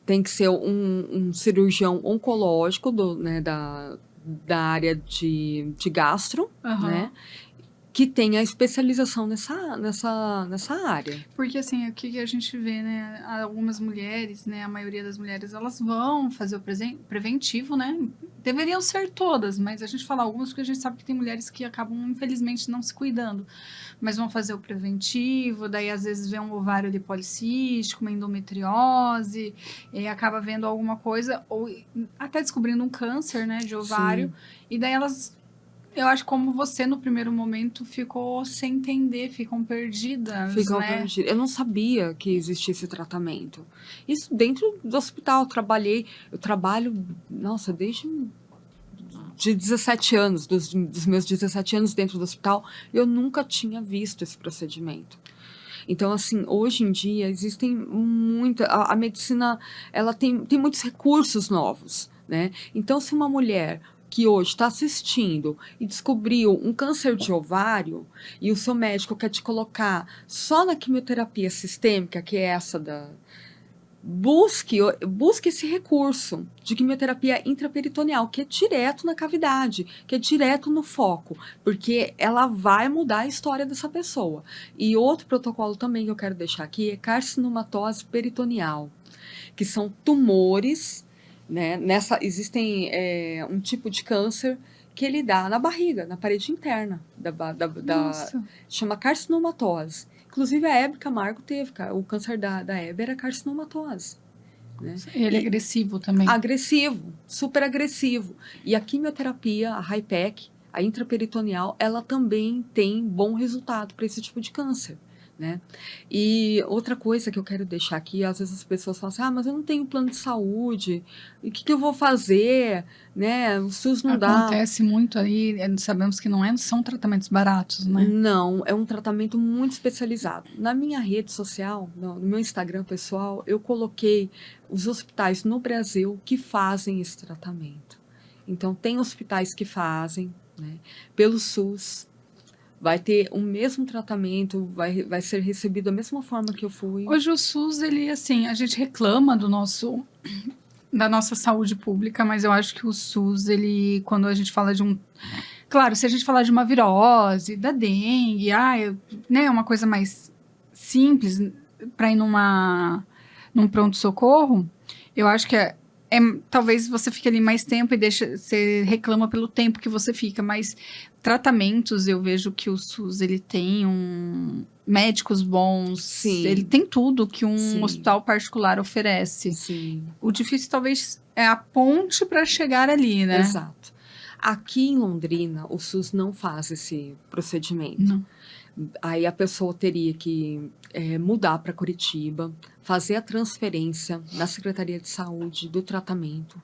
Tem que ser um cirurgião oncológico da área de gastro, né? Que tenha especialização nessa área. Porque, assim, o que a gente vê, né? Algumas mulheres, né? A maioria das mulheres, elas vão fazer o preventivo, né? Deveriam ser todas, mas a gente fala algumas porque a gente sabe que tem mulheres que acabam, infelizmente, não se cuidando. Mas vão fazer o preventivo, daí às vezes vê um ovário ali policístico, uma endometriose, e acaba vendo alguma coisa, ou até descobrindo um câncer, né? De ovário. Sim. E daí elas... Eu acho que como você, no primeiro momento, ficou sem entender, ficam perdidas, né? Eu não sabia que existia esse tratamento. Isso dentro do hospital, eu trabalho, nossa, desde de 17 anos, dos meus 17 anos dentro do hospital, eu nunca tinha visto esse procedimento. Então, assim, hoje em dia, existem a medicina, ela tem muitos recursos novos, né? Então, se uma mulher que hoje está assistindo e descobriu um câncer de ovário e o seu médico quer te colocar só na quimioterapia sistêmica, que é essa busque esse recurso de quimioterapia intraperitoneal, que é direto na cavidade, que é direto no foco, porque ela vai mudar a história dessa pessoa. E outro protocolo também que eu quero deixar aqui é carcinomatose peritoneal, que são tumores, né? Existem um tipo de câncer que ele dá na barriga, na parede interna chama carcinomatose. Inclusive a Hebe Camargo teve, o câncer da Hebe era carcinomatose. Né? Ele é agressivo também. Agressivo, super agressivo. E a quimioterapia, a HIPEC, a intraperitoneal, ela também tem bom resultado para esse tipo de câncer. Né? E outra coisa que eu quero deixar aqui, às vezes as pessoas falam assim, mas eu não tenho plano de saúde, e o que eu vou fazer, né? O SUS não dá. Acontece muito aí, sabemos que não são tratamentos baratos, né? Não, é um tratamento muito especializado. Na minha rede social, no meu Instagram pessoal, eu coloquei os hospitais no Brasil que fazem esse tratamento. Então, tem hospitais que fazem, né, pelo SUS, vai ter o mesmo tratamento, vai ser recebido da mesma forma que eu fui. Hoje o SUS, ele, assim, a gente reclama da nossa saúde pública, mas eu acho que o SUS, ele, quando a gente fala de claro, se a gente falar de uma virose, da dengue, né, uma coisa mais simples para ir num pronto-socorro, eu acho que talvez você fique ali mais tempo e você reclama pelo tempo que você fica, mas tratamentos, eu vejo que o SUS, ele tem médicos bons, Sim. ele tem tudo que um Sim. hospital particular oferece. Sim. O difícil talvez é a ponte para chegar ali, né? Exato. Aqui em Londrina, o SUS não faz esse procedimento. Não. Aí a pessoa teria que mudar para Curitiba, fazer a transferência na Secretaria de Saúde do tratamento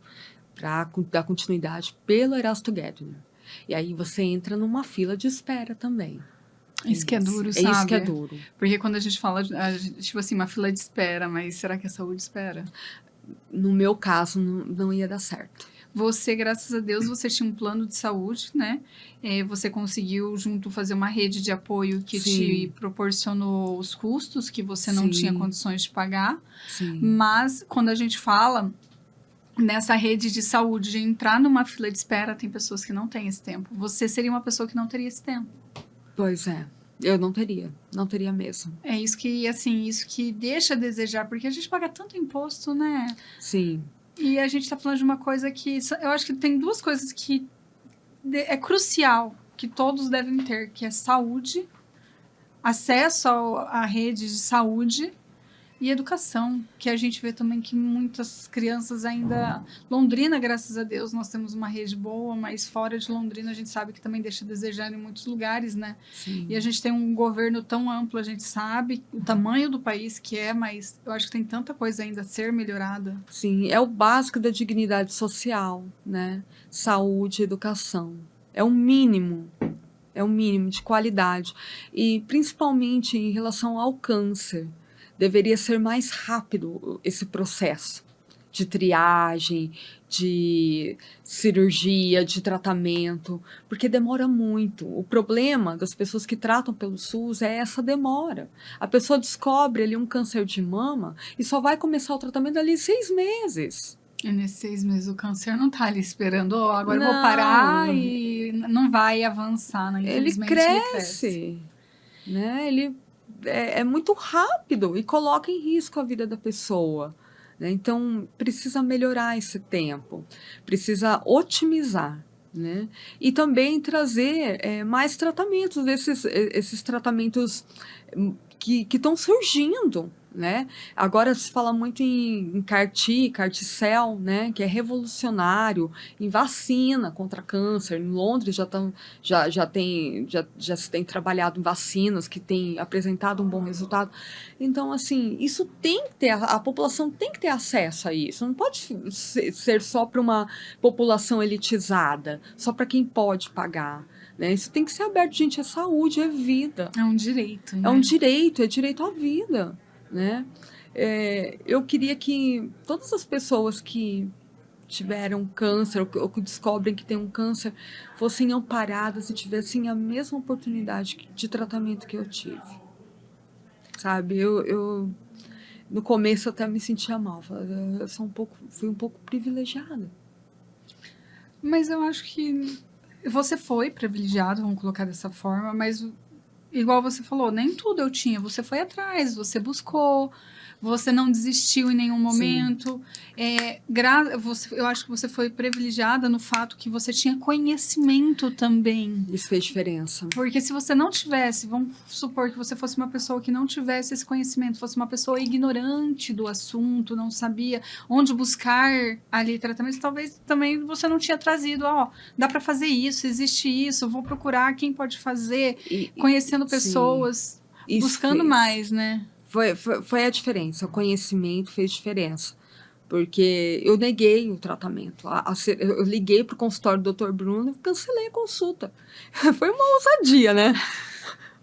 para dar continuidade pelo Erasto Gedner. E aí você entra numa fila de espera também. Isso que é duro, É sabe? isso que é duro. Porque quando a gente fala, tipo assim, uma fila de espera, mas será que a saúde espera? No meu caso, não ia dar certo. Você, graças a Deus, você tinha um plano de saúde, né? Você conseguiu junto fazer uma rede de apoio que te proporcionou os custos que você não tinha condições de pagar. Sim. Mas quando a gente fala nessa rede de saúde, de entrar numa fila de espera, tem pessoas que não têm esse tempo. Você seria uma pessoa que não teria esse tempo. Pois é. Eu não teria mesmo. É isso que, assim, isso que deixa a desejar, porque a gente paga tanto imposto, né? Sim. E a gente tá falando de uma coisa que, eu acho que tem duas coisas que é crucial, que todos devem ter, que é saúde, acesso à rede de saúde e educação, que a gente vê também que muitas crianças ainda... Londrina, graças a Deus, nós temos uma rede boa, mas fora de Londrina a gente sabe que também deixa a desejar em muitos lugares, né? Sim. E a gente tem um governo tão amplo, a gente sabe o tamanho do país que é, mas eu acho que tem tanta coisa ainda a ser melhorada. Sim, é o básico da dignidade social, né? Saúde, educação. É o mínimo de qualidade. E principalmente em relação ao câncer. Deveria ser mais rápido esse processo de triagem, de cirurgia, de tratamento, porque demora muito. O problema das pessoas que tratam pelo SUS é essa demora. A pessoa descobre ali um câncer de mama e só vai começar o tratamento ali em 6 meses. E nesses 6 meses o câncer não tá ali esperando, agora eu vou Não. parar e não vai avançar, né? Ele Infelizmente cresce, né? Ele é muito rápido e coloca em risco a vida da pessoa, né? Então, precisa melhorar esse tempo, precisa otimizar, né? E também trazer mais tratamentos, esses tratamentos que estão surgindo, né? Agora se fala muito em CAR-T, CAR-T-cell, né? Que é revolucionário, em vacina contra câncer. Em Londres já se tem trabalhado em vacinas que têm apresentado um bom resultado. Então, assim, isso tem que ter, a população tem que ter acesso a isso. Não pode ser só para uma população elitizada, só para quem pode pagar. Né? Isso tem que ser aberto, gente, é saúde, é vida. É um direito, né? É um direito, é direito à vida, né? Eu queria que todas as pessoas que tiveram câncer ou que descobrem que tem um câncer fossem amparadas e tivessem a mesma oportunidade de tratamento que eu tive. Sabe? Eu no começo até me sentia mal, eu fui um pouco privilegiada. Mas eu acho que você foi privilegiado, vamos colocar dessa forma, mas igual você falou, nem tudo eu tinha. Você foi atrás, você buscou, você não desistiu em nenhum momento. Eu acho que você foi privilegiada no fato que você tinha conhecimento também. Isso fez diferença. Porque se você não tivesse, vamos supor que você fosse uma pessoa que não tivesse esse conhecimento, fosse uma pessoa ignorante do assunto, não sabia onde buscar ali tratamentos, talvez também você não tinha trazido, dá para fazer isso, existe isso, vou procurar quem pode fazer, conhecendo pessoas, buscando mais, né? Foi a diferença, o conhecimento fez diferença. Porque eu neguei o tratamento. Eu liguei para o consultório do Dr. Bruno e cancelei a consulta. Foi uma ousadia, né?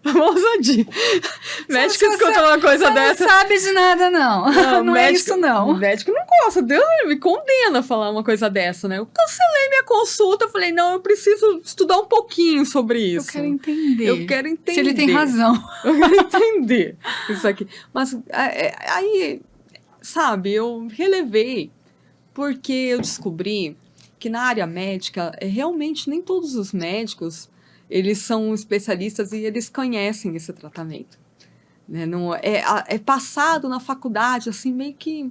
Uma ousadia. Médico escuta uma coisa dessa. Não sabe de nada, não. Não é isso, não. O médico não gosta. Deus me condena a falar uma coisa dessa, né? Eu cancelei minha consulta. Falei, não, eu preciso estudar um pouquinho sobre isso. Eu quero entender. Se ele tem razão. Eu quero entender isso aqui. Mas aí, sabe, eu relevei. Porque eu descobri que na área médica, realmente nem todos os médicos eles são especialistas e eles conhecem esse tratamento. Né? Não, é passado na faculdade, assim, meio que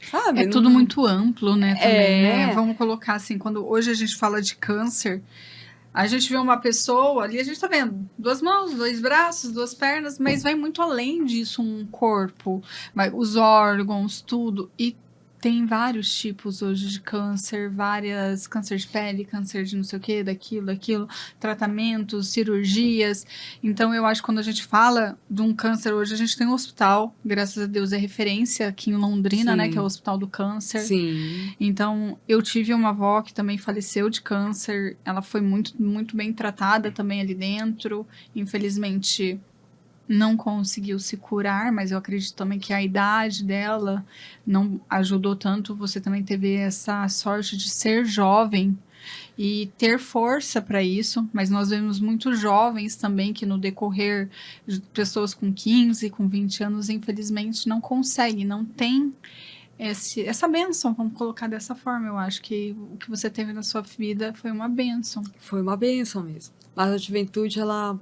sabe? É tudo muito amplo, né, também, né? É, Vamos colocar assim, quando hoje a gente fala de câncer, a gente vê uma pessoa ali, a gente tá vendo 2 mãos, 2 braços, 2 pernas, mas vai muito além disso, um corpo, os órgãos, tudo. E tem vários tipos hoje de câncer, várias câncer de pele, câncer de não sei o que, daquilo, tratamentos, cirurgias. Então eu acho que quando a gente fala de um câncer hoje, a gente tem um hospital, graças a Deus é referência aqui em Londrina, né, que é o sim, Hospital do Câncer. sim, Então, eu tive uma avó que também faleceu de câncer. Ela foi muito bem tratada também ali dentro. Infelizmente, não conseguiu se curar, mas eu acredito também que a idade dela não ajudou tanto. Você também teve essa sorte de ser jovem e ter força para isso, mas nós vemos muitos jovens também que no decorrer de pessoas com 15, com 20 anos, infelizmente não conseguem, não tem essa bênção, vamos colocar dessa forma. Eu acho que o que você teve na sua vida foi uma bênção. foi uma bênção mesmo. Mas a juventude, ela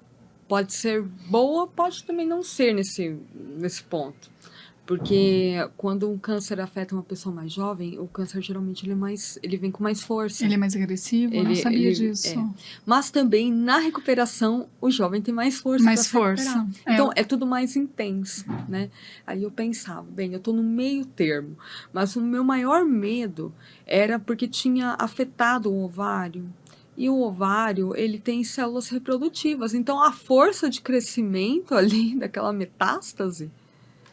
pode ser boa, pode também não ser nesse ponto. Porque quando um câncer afeta uma pessoa mais jovem, o câncer geralmente ele vem com mais força. Ele é mais agressivo? Eu não sabia disso. Mas também na recuperação, o jovem tem mais força para Mais se recuperar. força. Então é tudo mais intenso, né? Aí eu pensava, bem, eu tô no meio termo, mas o meu maior medo era porque tinha afetado o ovário. E o ovário, ele tem células reprodutivas, então a força de crescimento ali daquela metástase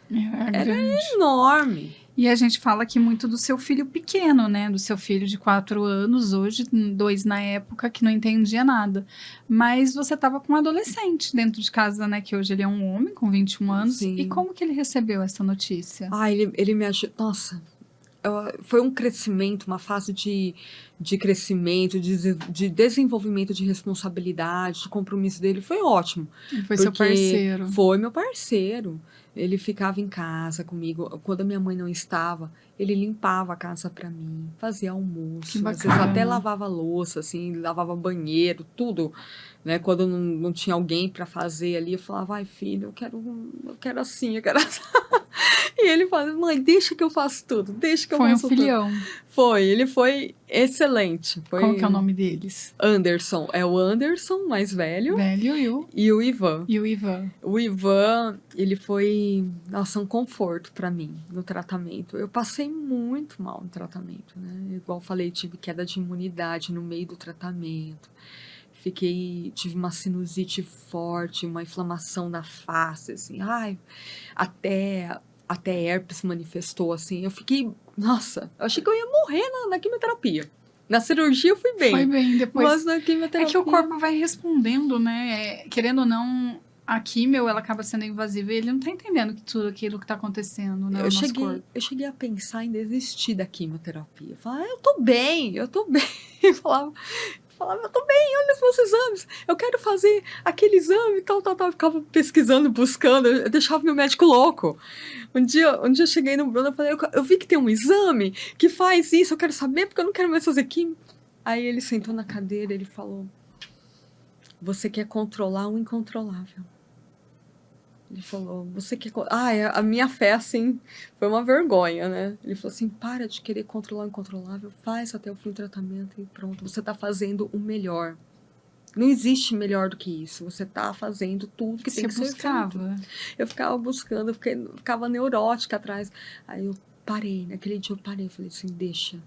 É era grande. enorme. E a gente fala aqui muito do seu filho pequeno, né? Do seu filho de 4 anos, hoje, 2 na época, que não entendia nada. Mas você estava com um adolescente dentro de casa, né? Que hoje ele é um homem com 21 anos. E Sim. como que ele recebeu essa notícia? Ah, ele me ajudou. Nossa, foi um crescimento, uma fase de crescimento, de desenvolvimento de responsabilidade, de compromisso dele, foi ótimo. Ele foi seu Porque parceiro. foi meu parceiro. Ele ficava em casa comigo. Quando a minha mãe não estava, ele limpava a casa para mim, fazia Que almoço, às vezes bacana. até lavava louça, assim, lavava banheiro, tudo. Né? Quando não tinha alguém para fazer ali, eu falava, ai filho, eu quero assim, eu quero assim. E ele fala, mãe, deixa que eu faço tudo, deixa que eu Foi um faço tudo. filhão. Ele foi excelente. Como que é o nome deles? Anderson, é o Anderson, mais velho, Velho e o Ivan. e o Ivan. O Ivan, ele foi, nossa, um conforto para mim no tratamento. Eu passei muito mal no tratamento, né? Igual falei, tive queda de imunidade no meio do tratamento. Tive uma sinusite forte, uma inflamação na face, assim, ai, até herpes manifestou, assim. Eu fiquei, nossa, eu achei que eu ia morrer na quimioterapia. Na cirurgia eu fui bem. Foi bem depois. Mas na quimioterapia... É que o corpo vai respondendo, né? Querendo ou não, a químio, ela acaba sendo invasiva e ele não tá entendendo que tudo aquilo que tá acontecendo, né? Eu cheguei a pensar em desistir da quimioterapia. Eu falava, eu tô bem. Eu falava, eu tô bem, olha os meus exames. Eu quero fazer aquele exame, tal. Eu ficava pesquisando, buscando, eu deixava meu médico louco. Um dia eu cheguei no Bruno e falei, eu vi que tem um exame que faz isso, eu quero saber, porque eu não quero mais fazer químio. Aí ele sentou na cadeira e ele falou, você quer controlar o incontrolável. Ele falou, você quer... a minha fé, assim, foi uma vergonha, né? Ele falou assim, para de querer controlar o incontrolável, faz até o fim do tratamento e pronto, você tá fazendo o melhor. Não existe melhor do que isso, você tá fazendo tudo que tem que ser feito. Eu ficava buscando, ficava neurótica atrás. Aí eu parei, naquele dia eu parei, falei assim, deixa,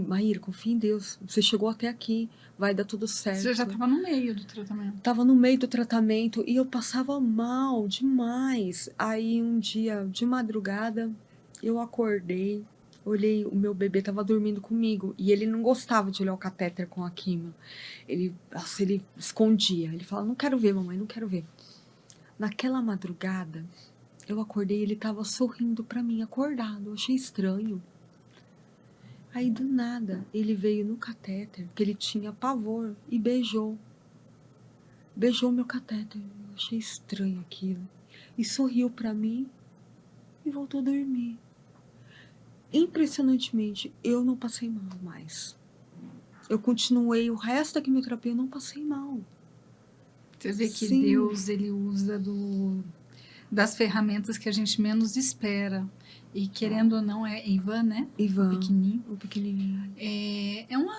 Maíra, confia em Deus, você chegou até aqui, vai dar tudo certo. Você já estava no meio do tratamento. Tava no meio do tratamento e eu passava mal demais. Aí um dia, de madrugada, eu acordei, olhei, o meu bebê tava dormindo comigo e ele não gostava de olhar o catéter com a quimio. Ele escondia, ele falava, não quero ver, mamãe, não quero ver. Naquela madrugada, eu acordei e ele tava sorrindo pra mim, acordado, eu achei estranho. Aí do nada, ele veio no catéter, que ele tinha pavor, e beijou meu catéter. Eu achei estranho aquilo. E sorriu pra mim e voltou a dormir. Impressionantemente, eu não passei mal mais. Eu continuei o resto da quimioterapia, eu não passei mal. Você vê que Sim. Deus, ele usa das ferramentas que a gente menos espera. E querendo ou não, é Ivan, né? Ivan, Pequenininho. o pequenininho. É um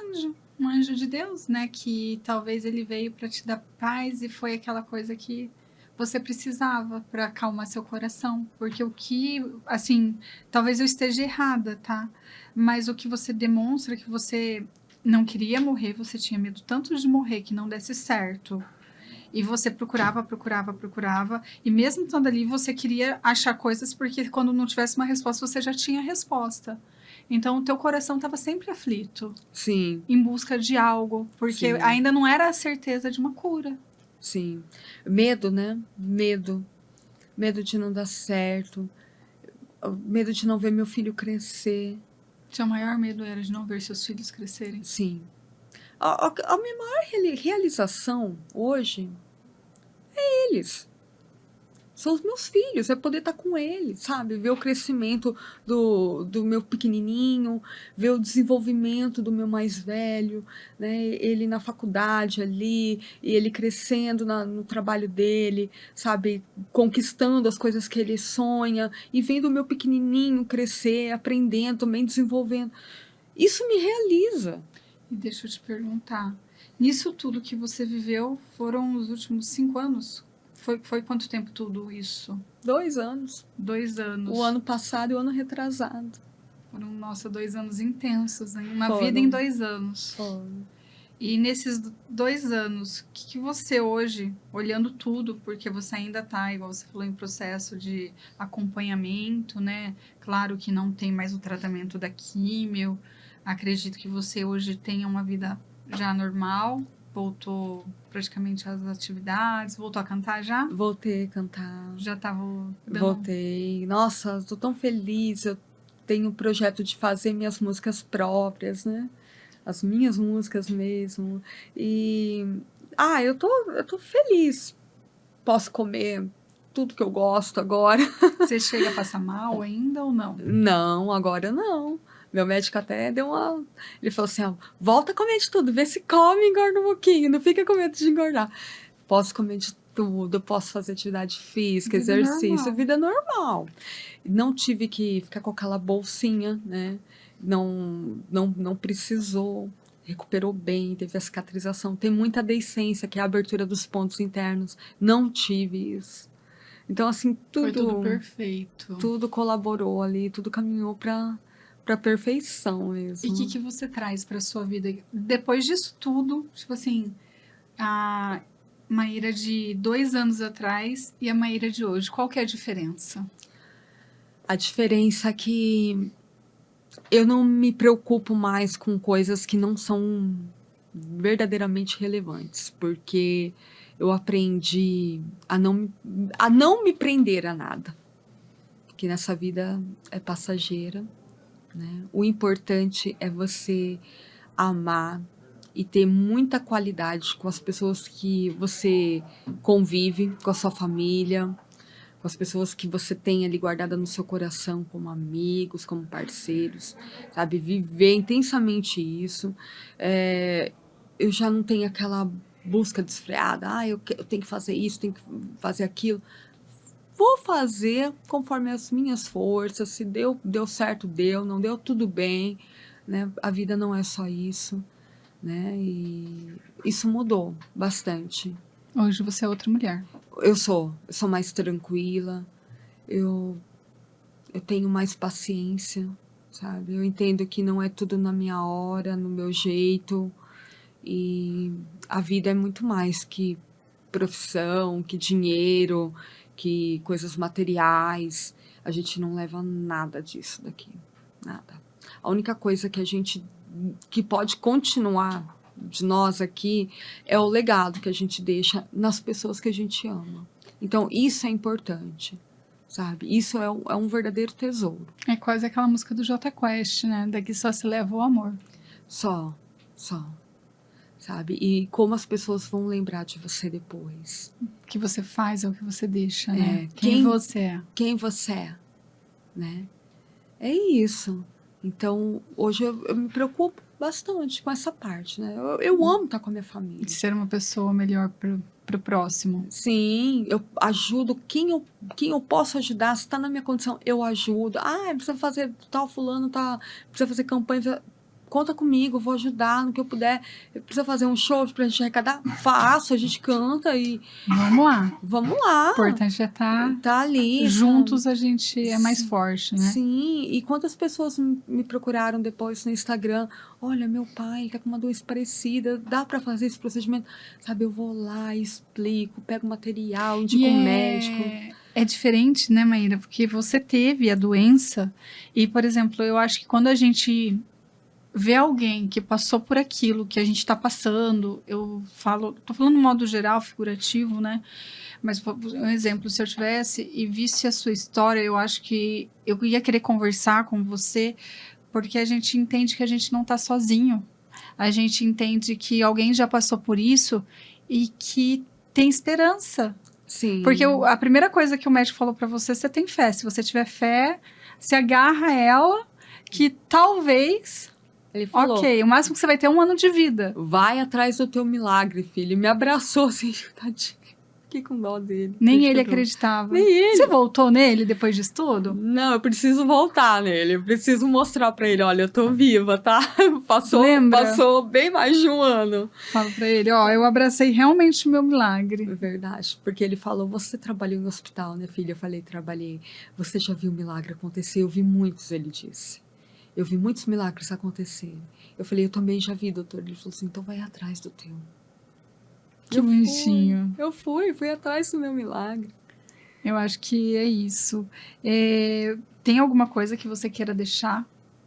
anjo de Deus, né? Que talvez ele veio para te dar paz e foi aquela coisa que você precisava para acalmar seu coração. Porque o que, assim, talvez eu esteja errada, tá? Mas o que você demonstra que você não queria morrer, você tinha medo tanto de morrer que não desse certo. E você procurava. E mesmo estando ali, você queria achar coisas, porque quando não tivesse uma resposta, você já tinha a resposta. Então, o teu coração estava sempre aflito, Sim, em busca de algo, porque sim, ainda não era a certeza de uma cura. sim. Medo, né? Medo. Medo de não dar certo. Medo de não ver meu filho crescer. Seu maior medo era de não ver seus filhos crescerem. Sim. A minha maior realização hoje é eles. São os meus filhos, é poder estar com eles, sabe? Ver o crescimento do meu pequenininho, ver o desenvolvimento do meu mais velho, né? Ele na faculdade ali, e ele crescendo no trabalho dele, sabe? Conquistando as coisas que ele sonha, e vendo o meu pequenininho crescer, aprendendo, também desenvolvendo. Isso me realiza. E deixa eu te perguntar, nisso tudo que você viveu, foram os últimos 5 anos? Foi quanto tempo tudo isso? 2 anos. 2 anos. O ano passado e o ano retrasado. Foram, nossa, 2 anos intensos, hein? Uma Foram. vida em 2 anos. Foram. E nesses 2 anos, o que você hoje, olhando tudo, porque você ainda está, igual você falou, em processo de acompanhamento, né? Claro que não tem mais o tratamento da químio. Acredito que você hoje tenha uma vida já normal, voltou praticamente às atividades, voltou a cantar já? Voltei a cantar. Já estava dando... Voltei. Nossa, estou tão feliz. Eu tenho um projeto de fazer minhas músicas próprias, né? As minhas músicas mesmo. E eu tô feliz. Posso comer tudo que eu gosto agora. Você chega a passar mal ainda ou não? Não, agora não. Meu médico até deu uma. Ele falou assim: ó, volta a comer de tudo, vê se come e engorda um pouquinho, não fica com medo de engordar. Posso comer de tudo, posso fazer atividade física, Vida exercício, normal. vida normal. Não tive que ficar com aquela bolsinha, né? Não precisou. Recuperou bem, teve a cicatrização. Tem muita deiscência, que é a abertura dos pontos internos. Não tive isso. Então, assim, Foi tudo perfeito. tudo colaborou ali, tudo caminhou para perfeição mesmo. E o que você traz para sua vida depois disso tudo? Tipo assim, a Maíra de 2 anos atrás e a Maíra de hoje, qual que é a diferença? A diferença é que eu não me preocupo mais com coisas que não são verdadeiramente relevantes, porque eu aprendi a não me prender a nada, que nessa vida é passageira, né? O importante é você amar e ter muita qualidade com as pessoas que você convive, com a sua família, com as pessoas que você tem ali guardada no seu coração, como amigos, como parceiros, sabe? Viver intensamente isso. Eu já não tenho aquela busca desfreada, eu tenho que fazer isso, tenho que fazer aquilo. Vou fazer conforme as minhas forças, se deu certo, não deu, tudo bem, né? A vida não é só isso, né? E isso mudou bastante. Hoje você é outra mulher. Eu sou mais tranquila, eu tenho mais paciência, sabe? Eu entendo que não é tudo na minha hora, no meu jeito, e a vida é muito mais que profissão, que dinheiro, que coisas materiais. A gente não leva nada disso daqui, nada. A única coisa que pode continuar de nós aqui é o legado que a gente deixa nas pessoas que a gente ama. Então, isso é importante, sabe? Isso é um verdadeiro tesouro. É quase aquela música do Jota Quest, né? Daqui só se leva o amor. Só, sabe? E como as pessoas vão lembrar de você depois. O que você faz é o que você deixa, né? Quem você é. Quem você é, né? É isso. Então, hoje eu me preocupo bastante com essa parte, né? Eu amo estar com a minha família. De ser uma pessoa melhor pro próximo. Sim, eu ajudo quem eu posso ajudar. Se está na minha condição, eu ajudo. Precisa fazer tal fulano, precisa fazer campanha. Conta comigo, eu vou ajudar no que eu puder. Precisa fazer um show pra gente arrecadar? Faço, a gente canta e Vamos lá. vamos lá. O importante é estar Tá ali. juntos, a gente é mais forte, né? Sim, e quantas pessoas me procuraram depois no Instagram? Olha, meu pai tá com uma doença parecida, dá para fazer esse procedimento? Sabe, eu vou lá, explico, pego material, indico um médico. É diferente, né, Maíra? Porque você teve a doença e, por exemplo, eu acho que quando a gente vê alguém que passou por aquilo que a gente está passando, tô falando no modo geral, figurativo, né? Mas, por um exemplo, se eu tivesse e visse a sua história, eu acho que eu ia querer conversar com você, porque a gente entende que a gente não está sozinho. A gente entende que alguém já passou por isso e que tem esperança. Sim. Porque a primeira coisa que o médico falou para você tem fé. Se você tiver fé, se agarra a ela, que talvez... Ele falou, ok, o máximo que você vai ter é 1 ano de vida. vai atrás do teu milagre, filho. Me abraçou assim, tadinho. Fiquei com dó dele. Nem ele acreditava. Nem ele. Você voltou nele depois disso tudo? Não, eu preciso voltar nele. Eu preciso mostrar pra ele, olha, eu tô viva, tá? Lembra? Passou bem mais de 1 ano. Falo pra ele, eu abracei realmente o meu milagre. É verdade, porque ele falou, você trabalhou em hospital, né, filha? Eu falei, trabalhei. Você já viu o milagre acontecer? Eu vi muitos, ele disse. Eu vi muitos milagres acontecerem. Eu falei, eu também já vi, doutor. Ele falou assim, então vai atrás do teu. Que bonitinho. Eu fui atrás do meu milagre. Eu acho que é isso. Tem alguma coisa que você queira deixar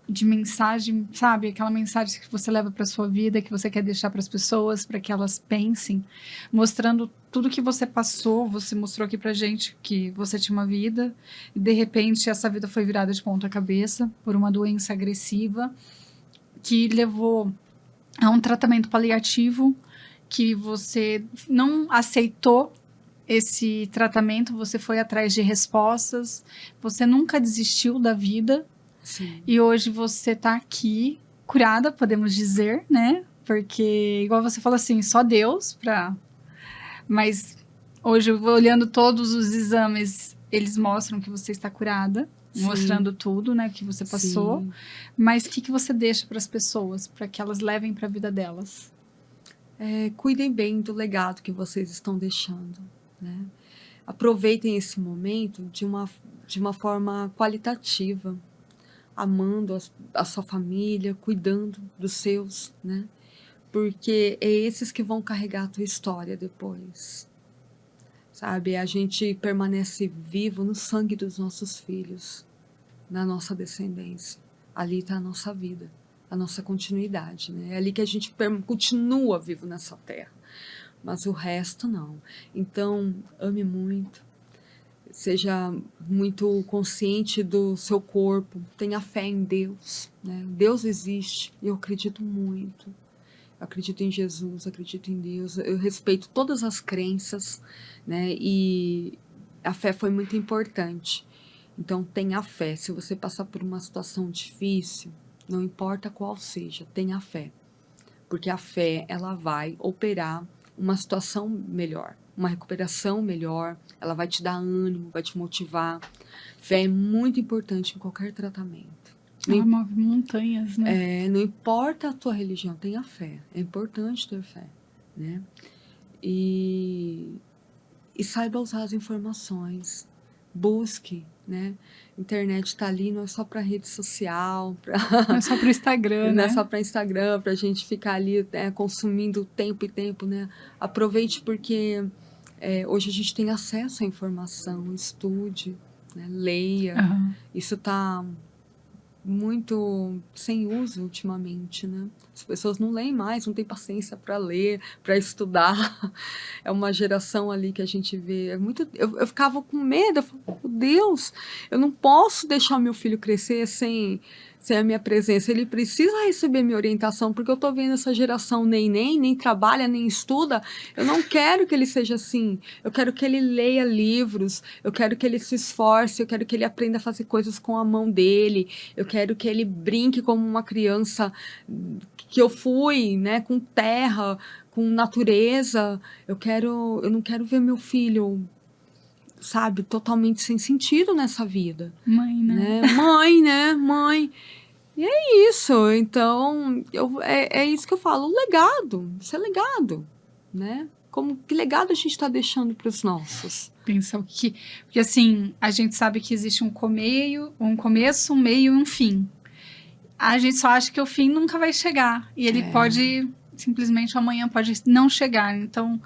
de mensagem, sabe? Aquela mensagem que você leva para sua vida, que você quer deixar para as pessoas, para que elas pensem, mostrando tudo que você passou. Você mostrou aqui pra gente que você tinha uma vida e de repente essa vida foi virada de ponta cabeça por uma doença agressiva que levou a um tratamento paliativo, que você não aceitou esse tratamento, você foi atrás de respostas, você nunca desistiu da vida. Sim. E hoje você tá aqui, curada, podemos dizer, né? Porque, igual você falou assim, só Deus Mas hoje, olhando todos os exames, eles mostram que você está curada, Sim. mostrando tudo, né, que você passou. Sim. Mas o que você deixa para as pessoas, para que elas levem para a vida delas? Cuidem bem do legado que vocês estão deixando, né? Aproveitem esse momento de uma forma qualitativa, amando a sua família, cuidando dos seus, né? Porque é esses que vão carregar a tua história depois, sabe? A gente permanece vivo no sangue dos nossos filhos, na nossa descendência. Ali está a nossa vida, a nossa continuidade, né? É ali que a gente continua vivo nessa terra, mas o resto não. Então, ame muito, seja muito consciente do seu corpo, tenha fé em Deus, né? Deus existe, eu acredito muito. Eu acredito em Jesus, acredito em Deus, eu respeito todas as crenças, né? E a fé foi muito importante. Então, tenha fé. Se você passar por uma situação difícil, não importa qual seja, tenha fé. Porque a fé, ela vai operar uma situação melhor, uma recuperação melhor, ela vai te dar ânimo, vai te motivar. Fé é muito importante em qualquer tratamento. Ela move montanhas, né? Não importa a tua religião, tenha fé. É importante ter fé, né? E saiba usar as informações. Busque, né? Internet está ali, não é só para rede social. Não é só para o Instagram, não né? é só para Instagram, para a gente ficar ali, né, consumindo tempo e tempo, né? Aproveite porque hoje a gente tem acesso à informação, estude, né? Leia. Uhum. Isso está muito sem uso ultimamente, né? As pessoas não leem mais, não têm paciência para ler, para estudar. É uma geração ali que a gente vê. Eu ficava com medo, eu falava, meu Deus, eu não posso deixar o meu filho crescer sem sem a minha presença. Ele precisa receber minha orientação, porque eu tô vendo essa geração nem trabalha, nem estuda. Eu não quero que ele seja assim. Eu quero que ele leia livros, eu quero que ele se esforce, eu quero que ele aprenda a fazer coisas com a mão dele, eu quero que ele brinque como uma criança que eu fui, né, com terra, com natureza. Eu não quero ver meu filho, sabe, totalmente sem sentido nessa vida. Mãe, né? Mãe. E é isso. Então, é isso que eu falo. O legado. Isso é legado, né? Que legado a gente está deixando para os nossos? Pensa porque assim, a gente sabe que existe um começo, um meio e um fim. A gente só acha que o fim nunca vai chegar. E ele pode, simplesmente, amanhã pode não chegar. Então,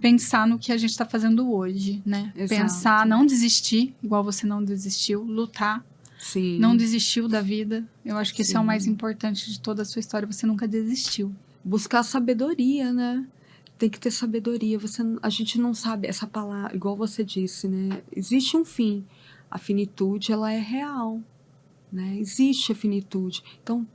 pensar no que a gente está fazendo hoje, né? Exato. Pensar, não desistir, igual você não desistiu, lutar. Sim. Não desistiu da vida. Eu acho que Sim. esse é o mais importante de toda a sua história. Você nunca desistiu. Buscar sabedoria, né? Tem que ter sabedoria. A gente não sabe essa palavra, igual você disse, né? Existe um fim. A finitude, ela é real, né? Existe a finitude. Então,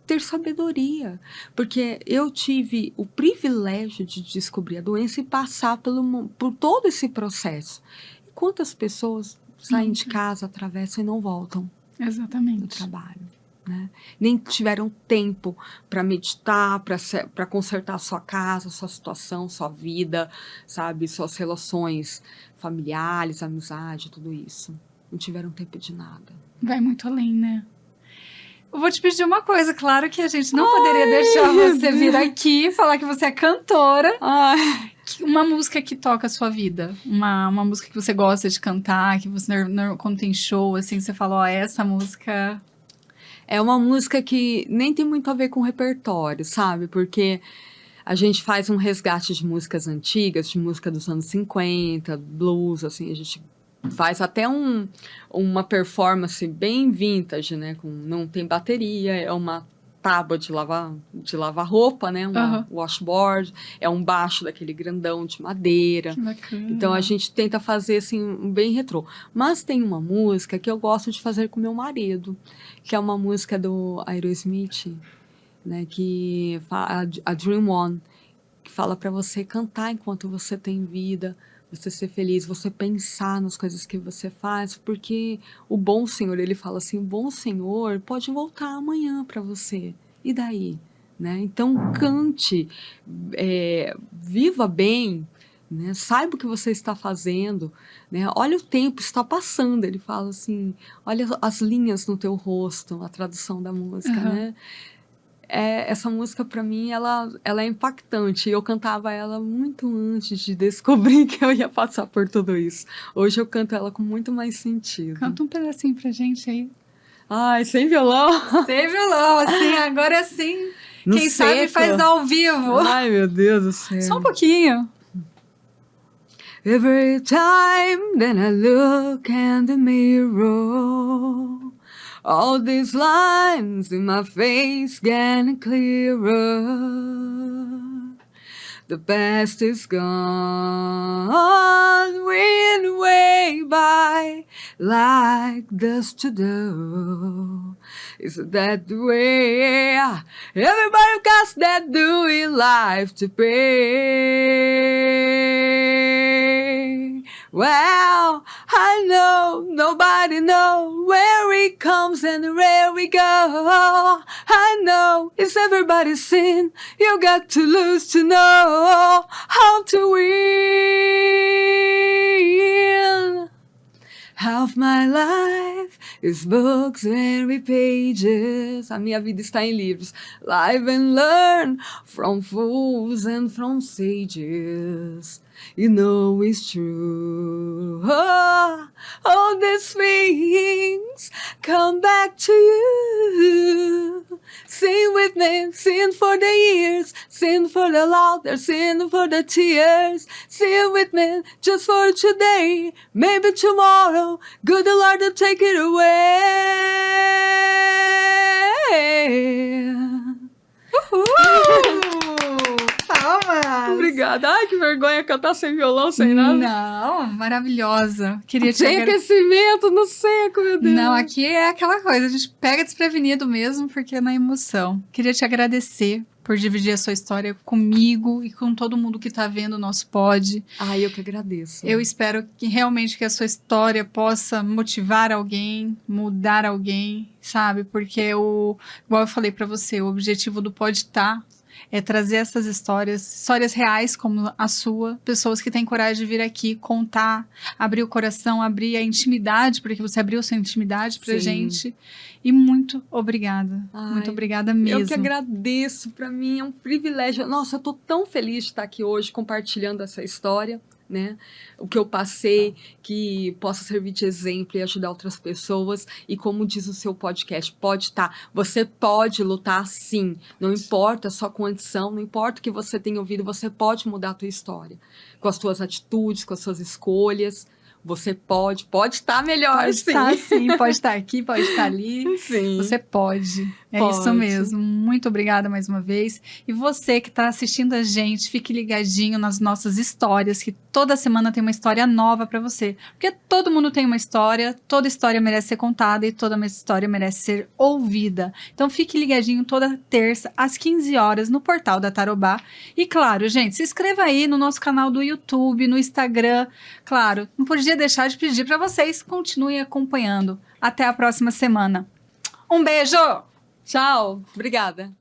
ter sabedoria. Porque eu tive o privilégio de descobrir a doença e passar por todo esse processo. E quantas pessoas saem de casa, atravessam e não voltam do Exatamente. trabalho, né? Nem tiveram tempo para meditar, para consertar sua casa, sua situação, sua vida, sabe? Suas relações familiares, amizade, tudo isso. Não tiveram tempo de nada. Vai muito além, né? Eu vou te pedir uma coisa, claro que a gente não poderia deixar você vir aqui e falar que você é cantora. Ai. Uma música que toca a sua vida, uma música que você gosta de cantar, que você, quando tem show, assim, você fala, ó, essa música... É uma música que nem tem muito a ver com repertório, sabe? Porque a gente faz um resgate de músicas antigas, de música dos anos 50, blues, assim, a gente faz até uma performance bem vintage, né? Não tem bateria, é uma tábua de lavar roupa, né? Washboard, é um baixo daquele grandão de madeira. Que bacana. Então a gente tenta fazer assim, um bem retrô. Mas tem uma música que eu gosto de fazer com meu marido, que é uma música do Aerosmith, né? Que a Dream On, que fala para você cantar enquanto você tem vida, você ser feliz, você pensar nas coisas que você faz, porque o bom Senhor, ele fala assim, o bom Senhor pode voltar amanhã para você. E daí? Né? Então cante, viva bem, né? Saiba o que você está fazendo, né? Olha o tempo, está passando. Ele fala assim, olha as linhas no teu rosto, a tradução da música, né? Essa música, para mim, ela é impactante. Eu cantava ela muito antes de descobrir que eu ia passar por tudo isso. Hoje eu canto ela com muito mais sentido. Canta um pedacinho pra gente aí. Ai, sem violão? Sem violão, assim, agora sim. No Quem sabe faz ao vivo. Ai, meu Deus do céu. Só um pouquinho. Every time that I look in the mirror, all these lines in my face getting clearer. The past is gone, went way by like dust to dough. Is that the way? Everybody got that doing life to pay. Well, I know nobody knows where it comes and where we go. I know it's everybody's sin. You got to lose to know how to win. Half my life is books, very pages. A minha vida está em livros. Live and learn from fools and from sages. You know it's true. Oh, all these things come back to you. Sing with me, sing for the years, sing for the laughter, sing for the tears. Sing with me just for today, maybe tomorrow. Good Lord will take it away. Palmas! Obrigada. Ai, que vergonha cantar sem violão, sem nada. Não, maravilhosa. Queria te Sem aquecimento, no seco, meu Deus. Não, aqui é aquela coisa, a gente pega desprevenido mesmo, porque é na emoção. Queria te agradecer por dividir a sua história comigo e com todo mundo que tá vendo o nosso pod. Ai, eu que agradeço. Eu espero que realmente que a sua história possa motivar alguém, mudar alguém, sabe? Porque igual eu falei pra você, o objetivo do Podtar é trazer essas histórias reais como a sua, pessoas que têm coragem de vir aqui contar, abrir o coração, abrir a intimidade, porque você abriu sua intimidade pra Sim. gente. E muito obrigada. Ai, Muito obrigada mesmo. Eu que agradeço, para mim é um privilégio. Nossa, eu tô tão feliz de estar aqui hoje compartilhando essa história, né? O que eu passei, que possa servir de exemplo e ajudar outras pessoas. E como diz o seu podcast, você pode lutar sim. Não importa a sua condição, não importa o que você tenha ouvido, você pode mudar a tua história. Com as suas atitudes, com as suas escolhas. Você pode estar melhor, Pode sim. estar sim, pode estar aqui, pode estar ali. Sim. Você pode. É Pode. isso mesmo. Muito obrigada mais uma vez. E você que está assistindo a gente, fique ligadinho nas nossas histórias, que toda semana tem uma história nova para você. Porque todo mundo tem uma história, toda história merece ser contada e toda história merece ser ouvida. Então fique ligadinho toda terça, às 15 horas, no portal da Tarobá. E claro, gente, se inscreva aí no nosso canal do YouTube, no Instagram. Claro, não podia deixar de pedir para vocês continuem acompanhando. Até a próxima semana. Um beijo! Tchau. Obrigada.